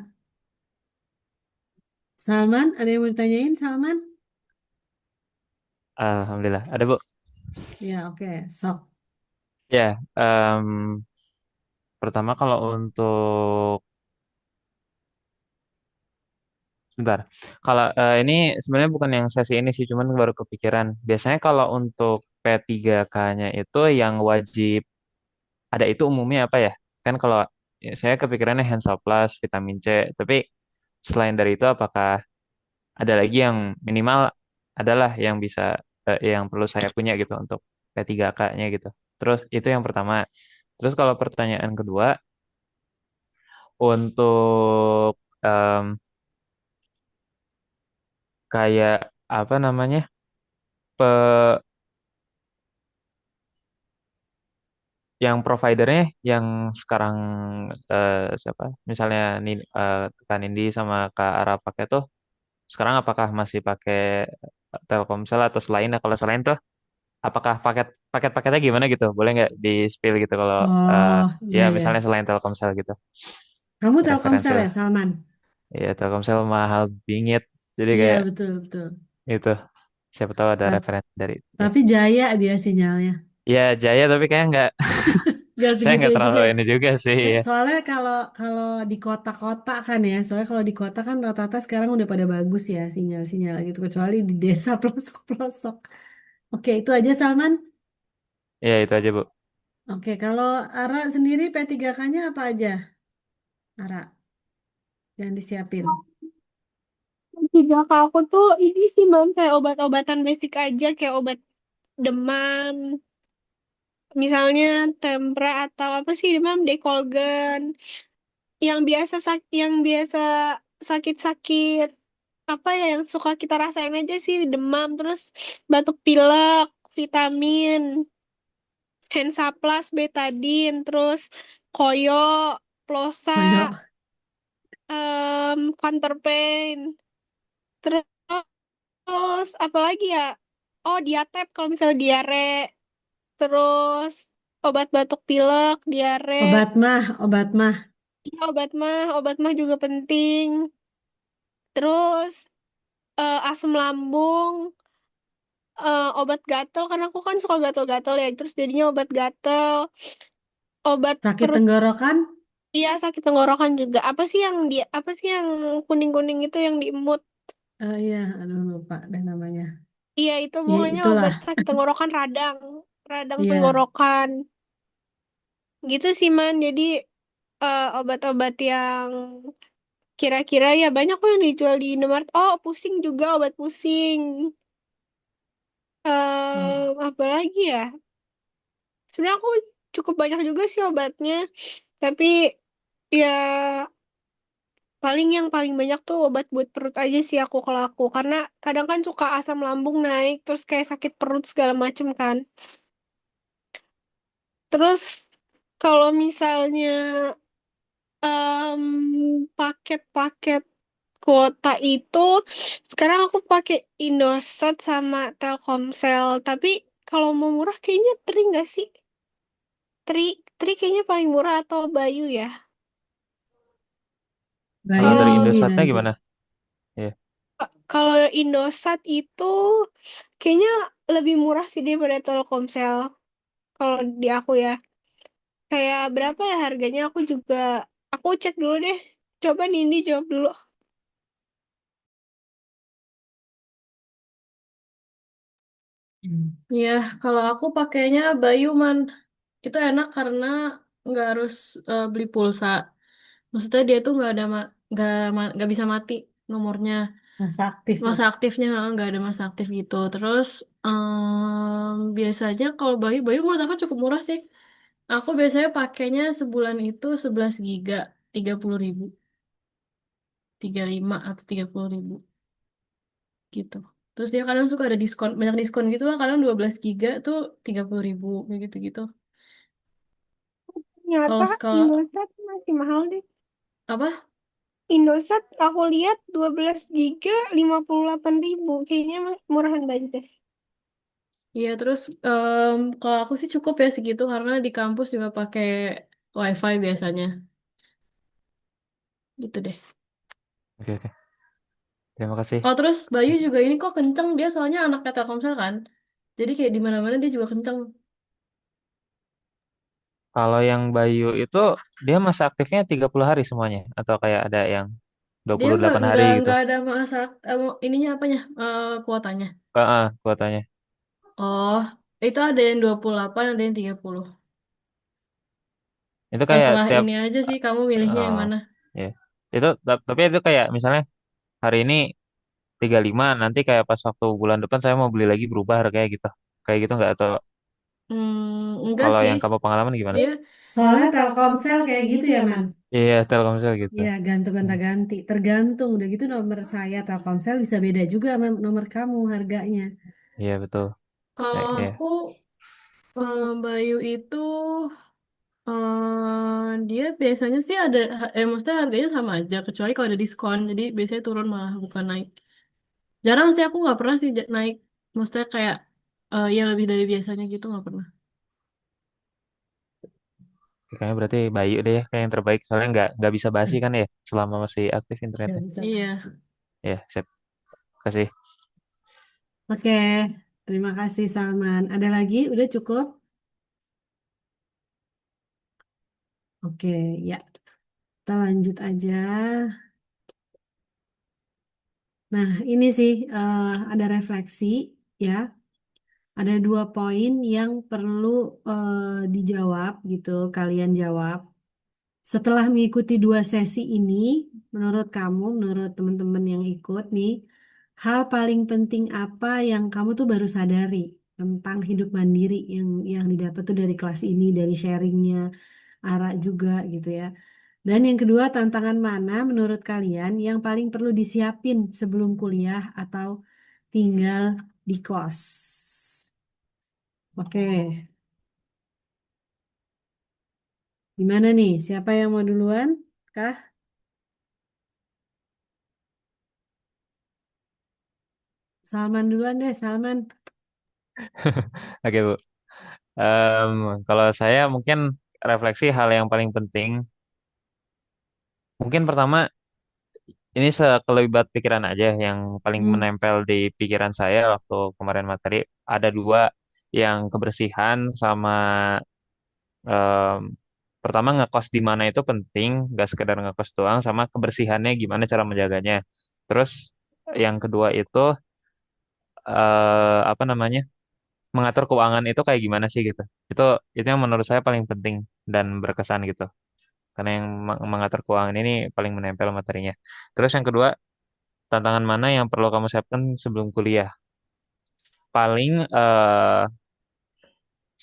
Salman, ada yang mau ditanyain, Salman? Alhamdulillah. Ada Bu? Ya, oke. Sok. Ya, pertama kalau untuk sebentar. Kalau ini sebenarnya bukan yang sesi ini sih, cuman baru kepikiran. Biasanya kalau untuk P3K-nya itu yang wajib ada itu umumnya apa ya? Kan kalau ya, saya kepikirannya Hansaplast, vitamin C. Tapi selain dari itu apakah ada lagi yang minimal adalah yang bisa yang perlu saya punya gitu untuk P3K-nya gitu. Terus itu yang pertama. Terus kalau pertanyaan kedua untuk kayak apa namanya? Pe, yang providernya yang sekarang siapa? Misalnya nih Kak Nindi sama Kak Ara pakai tuh sekarang apakah masih pakai Telkomsel atau selain? Nah, kalau selain tuh apakah paket-paketnya gimana gitu? Boleh nggak di spill gitu kalau eh, Oh, ya iya, iya. misalnya selain Telkomsel gitu. Kamu Referensi Telkomsel ya, lah. Salman? Ya Telkomsel mahal bingit. Jadi Iya, kayak betul, betul. itu siapa tahu ada Ta- referensi dari itu. Tapi jaya dia sinyalnya. Ya Jaya tapi kayaknya nggak Gak saya nggak segitunya terlalu juga ya. ini juga sih ya. Soalnya kalau kalau di kota-kota kan ya, soalnya kalau di kota kan rata-rata sekarang udah pada bagus ya sinyal-sinyal gitu, kecuali di desa pelosok-pelosok. Oke, itu aja Salman. Ya itu aja Bu. Oke, kalau Ara sendiri P3K-nya apa aja? Ara, yang disiapin. Tiga ke aku tuh ini sih man kayak obat-obatan basic aja kayak obat demam, misalnya tempra atau apa sih demam Decolgan, yang biasa sakit-sakit apa ya yang suka kita rasain aja sih demam terus batuk pilek, vitamin, Hansaplast, betadine, terus koyo, plosa, Oh, ya. counterpain, terus apa lagi ya? Oh, Diatep kalau misalnya diare, terus obat batuk pilek, diare, Obat mah. ya, obat mah juga penting. Terus asam lambung, obat gatel karena aku kan suka gatel-gatel ya, terus jadinya obat gatel, obat Sakit perut. tenggorokan? Iya, sakit tenggorokan juga. Apa sih yang kuning-kuning itu yang diemut? Iya, aduh lupa deh namanya. Iya, itu Ya, pokoknya obat itulah. sakit tenggorokan radang, radang Iya. tenggorokan. Gitu sih, Man. Jadi obat-obat yang kira-kira ya banyak kok yang dijual di Indomaret. Oh, pusing juga obat pusing. Oh. Apa lagi ya? Sebenarnya aku cukup banyak juga sih obatnya. Tapi ya paling yang paling banyak tuh obat buat perut aja sih aku kalau aku. Karena kadang kan suka asam lambung naik, terus kayak sakit perut segala macem kan. Terus kalau misalnya em, paket-paket kuota itu, sekarang aku pakai Indosat sama Telkomsel. Tapi kalau mau murah kayaknya Tri nggak sih? Tri, Tri kayaknya paling murah atau Bayu ya? Bayu Kalau dari Kalau ini Indosatnya nanti. gimana? Ya. kalau Indosat itu kayaknya lebih murah sih daripada Telkomsel. Kalau di aku ya. Kayak berapa ya harganya aku juga. Aku cek dulu deh. Coba Nindi jawab dulu. Hmm. Iya, kalau aku pakainya Bayuman. Itu enak karena nggak harus beli pulsa. Maksudnya dia tuh nggak bisa mati nomornya. Masa aktif lah. Masa aktifnya nggak ada masa aktif gitu. Terus biasanya kalau Bayu menurut aku cukup murah sih. Aku biasanya pakainya sebulan itu 11 giga 30.000, 35 atau 30.000 gitu. Terus dia kadang suka ada diskon, banyak diskon gitu lah. Kadang 12 giga tuh 30.000 kayak gitu-gitu. Ternyata Kalau sekolah Indosat masih mahal deh. apa? Indosat aku lihat 12 giga 58.000. Kayaknya murahan banget deh. Iya terus kalau aku sih cukup ya segitu karena di kampus juga pakai WiFi biasanya. Gitu deh. Oke, oke. Terima kasih. Oh terus Bayu juga ini kok kenceng dia soalnya anaknya Telkomsel kan. Jadi kayak di mana-mana dia juga kenceng. Kalau yang Bayu itu dia masa aktifnya 30 hari semuanya atau kayak ada yang dua Dia puluh nggak delapan hari nggak gitu. nggak ada masa ininya apanya kuotanya. Kuotanya. Oh itu ada yang 28 ada yang 30. Itu kayak Terserah tiap ini aja sih kamu milihnya yang oh, mana. ya. Tapi itu kayak misalnya hari ini 35 nanti kayak pas waktu bulan depan saya mau beli lagi berubah harganya gitu. Kayak gitu nggak atau Enggak kalau sih. yang kamu pengalaman gimana? Dia Soalnya Telkomsel kayak gitu ya, Man. Iya, Telkomsel gitu. Iya, gantung Hmm. ganti. Tergantung. Udah gitu nomor saya Telkomsel bisa beda juga sama nomor kamu harganya. Iya, betul. kalau Iya. aku Bayu itu dia biasanya sih ada maksudnya harganya sama aja kecuali kalau ada diskon jadi biasanya turun malah bukan naik. Jarang sih aku nggak pernah sih naik. Maksudnya kayak ya lebih dari biasanya gitu nggak pernah. Kayaknya berarti Bayu deh ya, kayak yang terbaik soalnya nggak bisa basi kan ya selama masih aktif Nggak internetnya. bisa. Iya. Ya, siap. Kasih. Oke, terima kasih Salman. Ada lagi? Udah cukup? Oke, ya. Kita lanjut aja. Nah, ini sih ada refleksi ya. Ada dua poin yang perlu dijawab gitu. Kalian jawab. Setelah mengikuti 2 sesi ini, menurut kamu, menurut teman-teman yang ikut nih, hal paling penting apa yang kamu tuh baru sadari tentang hidup mandiri yang didapat tuh dari kelas ini, dari sharingnya Ara juga gitu ya. Dan yang kedua, tantangan mana menurut kalian yang paling perlu disiapin sebelum kuliah atau tinggal di kos? Oke, gimana nih? Siapa yang mau duluan? Kah? Salman duluan deh, Salman. Oke, Bu. Em, Kalau saya mungkin refleksi hal yang paling penting, mungkin pertama ini sekelebat pikiran aja yang paling Hmm. menempel di pikiran saya waktu kemarin materi ada dua yang kebersihan sama em, pertama ngekos di mana itu penting, gak sekedar ngekos doang sama kebersihannya gimana cara menjaganya. Terus yang kedua itu apa namanya? Mengatur keuangan itu kayak gimana sih gitu. Itu itu yang menurut saya paling penting dan berkesan gitu. Karena yang mengatur keuangan ini paling menempel materinya. Terus yang kedua, tantangan mana yang perlu kamu siapkan sebelum kuliah? Paling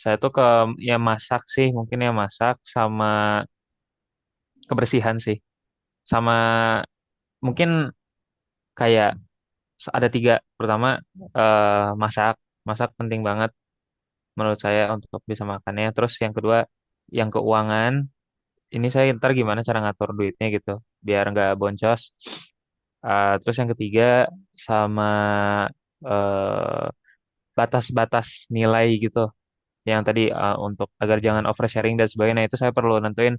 saya tuh ya masak sih, mungkin ya masak sama kebersihan sih. Sama mungkin kayak ada tiga. Pertama masak, masak penting banget menurut saya untuk bisa makannya. Terus yang kedua, yang keuangan. Ini saya ntar gimana cara ngatur duitnya gitu, biar nggak boncos. Terus yang ketiga sama eh, batas-batas nilai gitu yang tadi untuk agar jangan oversharing dan sebagainya. Nah, itu saya perlu nentuin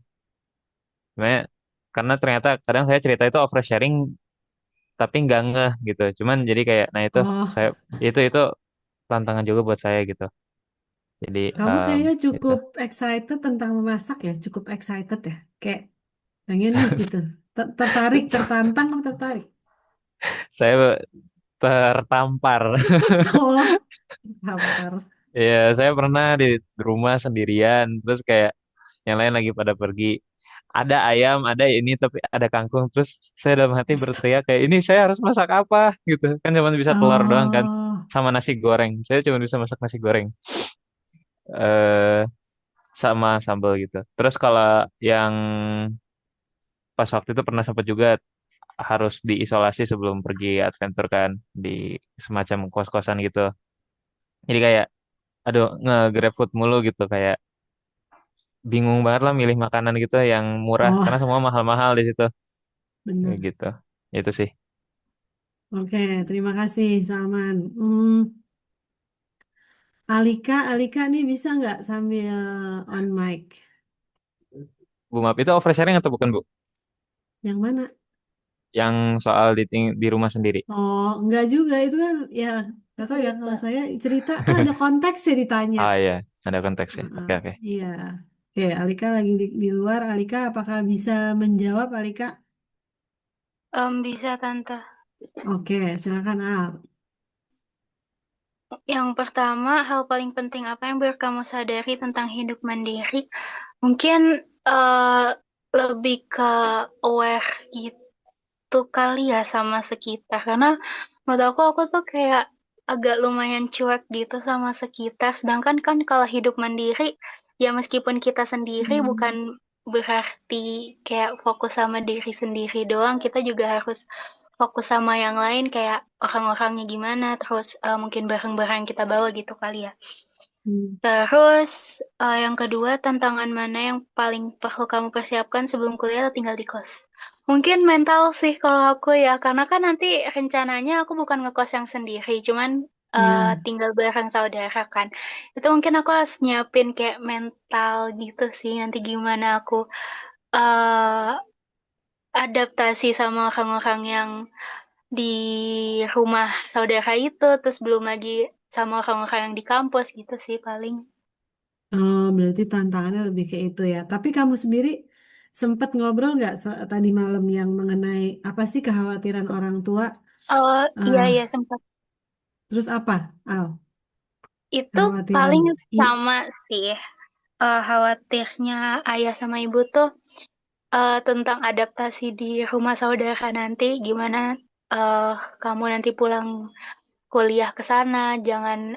sebenarnya karena ternyata kadang saya cerita itu oversharing tapi nggak ngeh gitu. Cuman jadi kayak nah itu Oh, saya itu tantangan juga buat saya gitu. Jadi kamu kayaknya itu cukup excited tentang memasak ya, cukup excited ya. Kayak pengen nih gitu. Tertarik, tertantang, atau tertarik? saya tertampar. Oh, hampar. Ya, saya pernah di rumah sendirian, terus kayak yang lain lagi pada pergi. Ada ayam, ada ini, tapi ada kangkung. Terus saya dalam hati berteriak kayak ini saya harus masak apa gitu. Kan cuma bisa telur doang kan, Oh, sama nasi goreng. Saya cuma bisa masak nasi goreng, eh sama sambal gitu. Terus kalau yang pas waktu itu pernah sempat juga harus diisolasi sebelum pergi adventure kan di semacam kos-kosan gitu. Jadi kayak aduh nge-grab food mulu gitu kayak bingung banget lah milih makanan gitu yang murah karena oh, semua mahal-mahal di situ. Kayak benar. gitu. Itu sih. Oke, terima kasih Salman. Alika, Alika nih bisa nggak sambil on mic? Bu Map itu oversharing atau bukan Bu? Yang mana? Yang soal di rumah sendiri. Oh, enggak juga. Itu kan ya, nggak tahu ya. Kalau saya cerita kan ada konteks ya ditanya. Ah iya, ada konteksnya. Heeh, Oke oke. iya. Oke, Alika lagi di luar. Alika, apakah bisa menjawab, Alika? Bisa Tante. Oke, silakan Al. Yang pertama, hal paling penting apa yang baru kamu sadari tentang hidup mandiri? Mungkin eh, lebih ke aware gitu kali ya sama sekitar. Karena menurut aku tuh kayak agak lumayan cuek gitu sama sekitar. Sedangkan kan kalau hidup mandiri, ya meskipun kita sendiri bukan berarti kayak fokus sama diri sendiri doang. Kita juga harus fokus sama yang lain kayak orang-orangnya gimana. Terus mungkin barang-barang yang kita bawa gitu kali ya. Hmm. Terus yang kedua, tantangan mana yang paling perlu kamu persiapkan sebelum kuliah atau tinggal di kos? Mungkin mental sih kalau aku ya, karena kan nanti rencananya aku bukan ngekos yang sendiri, cuman Ya, tinggal bareng saudara kan. Itu mungkin aku harus nyiapin kayak mental gitu sih, nanti gimana aku eh adaptasi sama orang-orang yang di rumah saudara itu, terus belum lagi sama orang-orang yang di kampus gitu sih paling. berarti tantangannya lebih ke itu ya. Tapi kamu sendiri sempat ngobrol nggak tadi malam yang mengenai apa sih kekhawatiran orang tua? Oh iya Ah, iya sempat. terus apa, Al? Itu Kekhawatiran. paling sama sih. Khawatirnya ayah sama ibu tuh tentang adaptasi di rumah saudara nanti, gimana kamu nanti pulang kuliah ke sana, jangan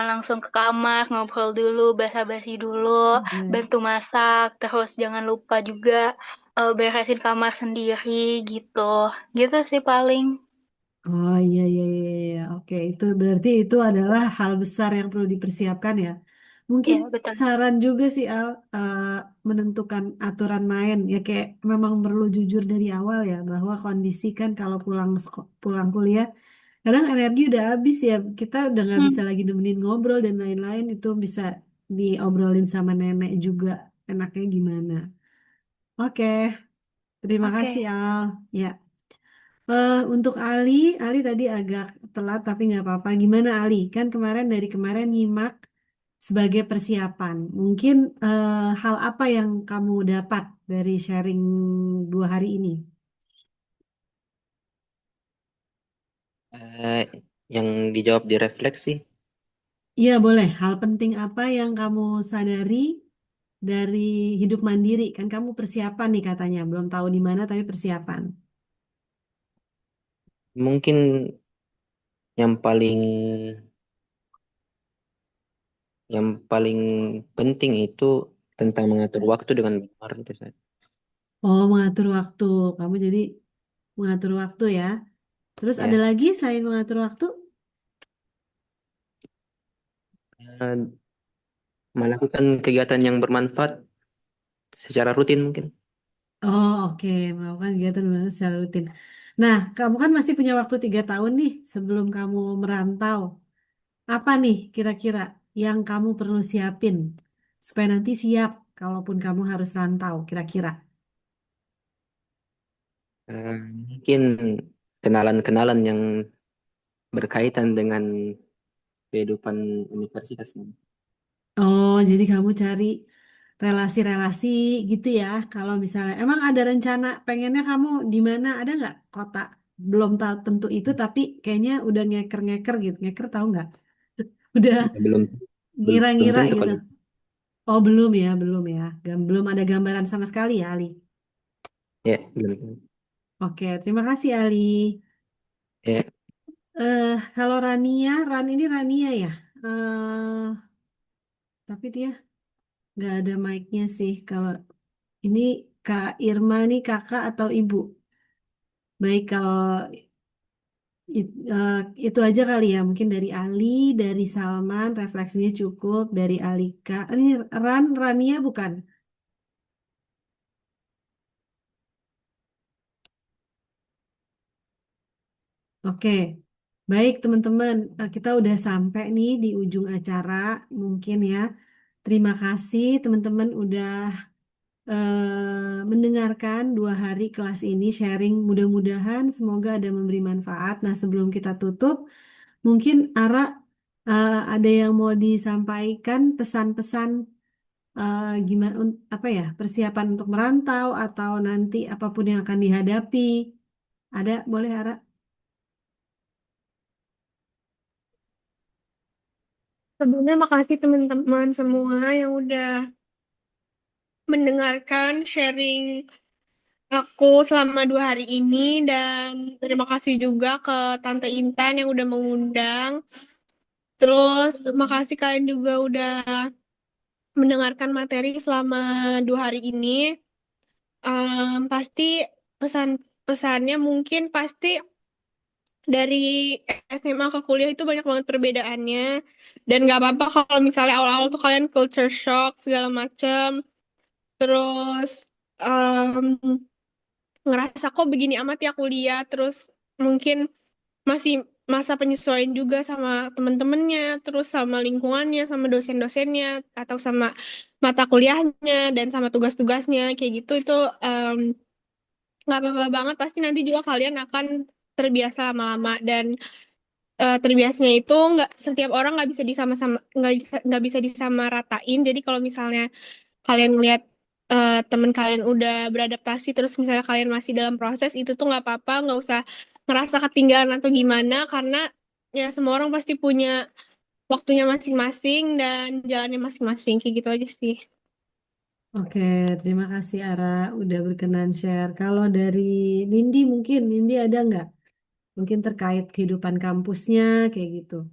langsung ke kamar, ngobrol dulu, basa-basi dulu, Oke. bantu masak, terus jangan lupa juga beresin kamar sendiri gitu. Gitu sih paling. Oh iya iya iya iya. Oke, itu berarti itu adalah hal besar yang perlu dipersiapkan ya. Mungkin Ya, betul. saran juga sih Al, menentukan aturan main ya kayak memang perlu jujur dari awal ya bahwa kondisi kan kalau pulang kuliah kadang energi udah habis ya, kita udah nggak bisa Hmm, lagi nemenin ngobrol dan lain-lain, itu bisa diobrolin sama nenek juga enaknya gimana. Oke, terima kasih oke. Al. Ya. Untuk Ali, Ali tadi agak telat tapi nggak apa-apa. Gimana Ali? Kan dari kemarin nyimak sebagai persiapan. Mungkin hal apa yang kamu dapat dari sharing 2 hari ini? Eh, yang dijawab di refleksi, Iya boleh. Hal penting apa yang kamu sadari dari hidup mandiri? Kan kamu persiapan nih katanya. Belum tahu di mana tapi persiapan. mungkin yang paling yang paling penting itu tentang mengatur waktu dengan benar itu saya. Oh, mengatur waktu. Kamu jadi mengatur waktu ya. Terus ada Ya, lagi selain mengatur waktu? eh, melakukan kegiatan yang bermanfaat secara rutin mungkin. Oh, oke, melakukan kegiatan secara rutin. Nah, kamu kan masih punya waktu 3 tahun nih sebelum kamu merantau. Apa nih kira-kira yang kamu perlu siapin supaya nanti siap kalaupun kamu harus rantau, kira-kira? Eh, Mungkin kenalan-kenalan yang berkaitan dengan kehidupan universitas nanti. Oh, jadi kamu cari relasi-relasi gitu ya. Kalau misalnya, emang ada rencana pengennya kamu di mana? Ada nggak kota? Belum tahu tentu itu, tapi kayaknya udah ngeker-ngeker gitu. Ngeker tahu nggak? Udah Ya, belum belum ngira-ngira tentu gitu. kalau Oh, belum ya, belum ya. Belum ada gambaran sama sekali ya, Ali. ya belum. Oke, terima kasih, Ali. Ya, Kalau ini Rania ya. Eh, tapi dia nggak ada mic-nya sih. Kalau ini Kak Irma nih kakak atau ibu? Baik, kalau itu aja kali ya. Mungkin dari Ali, dari Salman, refleksinya cukup. Dari Alika. Ini Rania bukan? Oke, baik teman-teman, kita udah sampai nih di ujung acara mungkin ya. Terima kasih teman-teman udah mendengarkan 2 hari kelas ini sharing. Mudah-mudahan semoga ada memberi manfaat. Nah, sebelum kita tutup, mungkin Ara ada yang mau disampaikan pesan-pesan gimana apa ya persiapan untuk merantau atau nanti apapun yang akan dihadapi. Ada, boleh Ara? Sebelumnya makasih teman-teman semua yang udah mendengarkan sharing aku selama 2 hari ini, dan terima kasih juga ke Tante Intan yang udah mengundang. Terus makasih kalian juga udah mendengarkan materi selama 2 hari ini. Pasti pesan-pesannya mungkin pasti dari SMA ke kuliah itu banyak banget perbedaannya, dan nggak apa-apa kalau misalnya awal-awal tuh kalian culture shock segala macam, terus em, ngerasa kok begini amat ya kuliah, terus mungkin masih masa penyesuaian juga sama teman-temannya, terus sama lingkungannya, sama dosen-dosennya, atau sama mata kuliahnya dan sama tugas-tugasnya kayak gitu. Itu em, nggak apa-apa banget, pasti nanti juga kalian akan terbiasa lama-lama. Dan terbiasanya itu nggak setiap orang nggak bisa disamaratain. Jadi kalau misalnya kalian ngelihat teman kalian udah beradaptasi, terus misalnya kalian masih dalam proses, itu tuh nggak apa-apa, nggak usah ngerasa ketinggalan atau gimana, karena ya semua orang pasti punya waktunya masing-masing dan jalannya masing-masing, kayak gitu aja sih. Oke, terima kasih Ara udah berkenan share. Kalau dari Nindi mungkin, Nindi ada nggak? Mungkin terkait kehidupan kampusnya kayak gitu.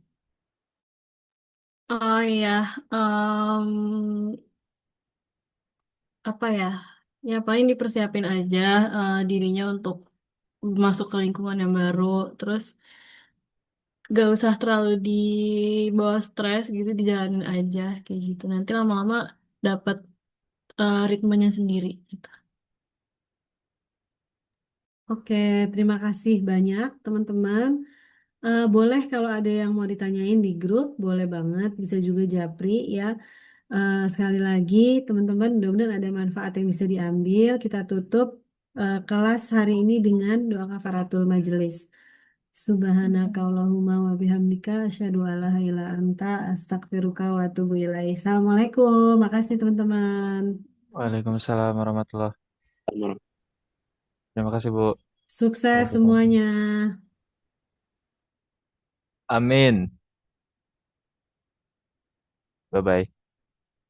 Oh iya, apa ya? Ya paling dipersiapin aja dirinya untuk masuk ke lingkungan yang baru. Terus gak usah terlalu dibawa stres gitu, dijalanin aja kayak gitu. Nanti lama-lama dapat ritmenya sendiri gitu. Oke, terima kasih banyak teman-teman. Boleh kalau ada yang mau ditanyain di grup, boleh banget. Bisa juga Japri ya. Sekali lagi, teman-teman, mudah-mudahan ada manfaat yang bisa diambil. Kita tutup kelas hari ini dengan doa kafaratul majelis. Subhanakallahumma wa bihamdika asyhadu alla ilaha illa anta astaghfiruka wa atubu ilaik. Assalamualaikum. Makasih teman-teman. Waalaikumsalam warahmatullahi. Terima kasih, Bu. Sukses Waalaikumsalam. semuanya. Amin. Bye-bye.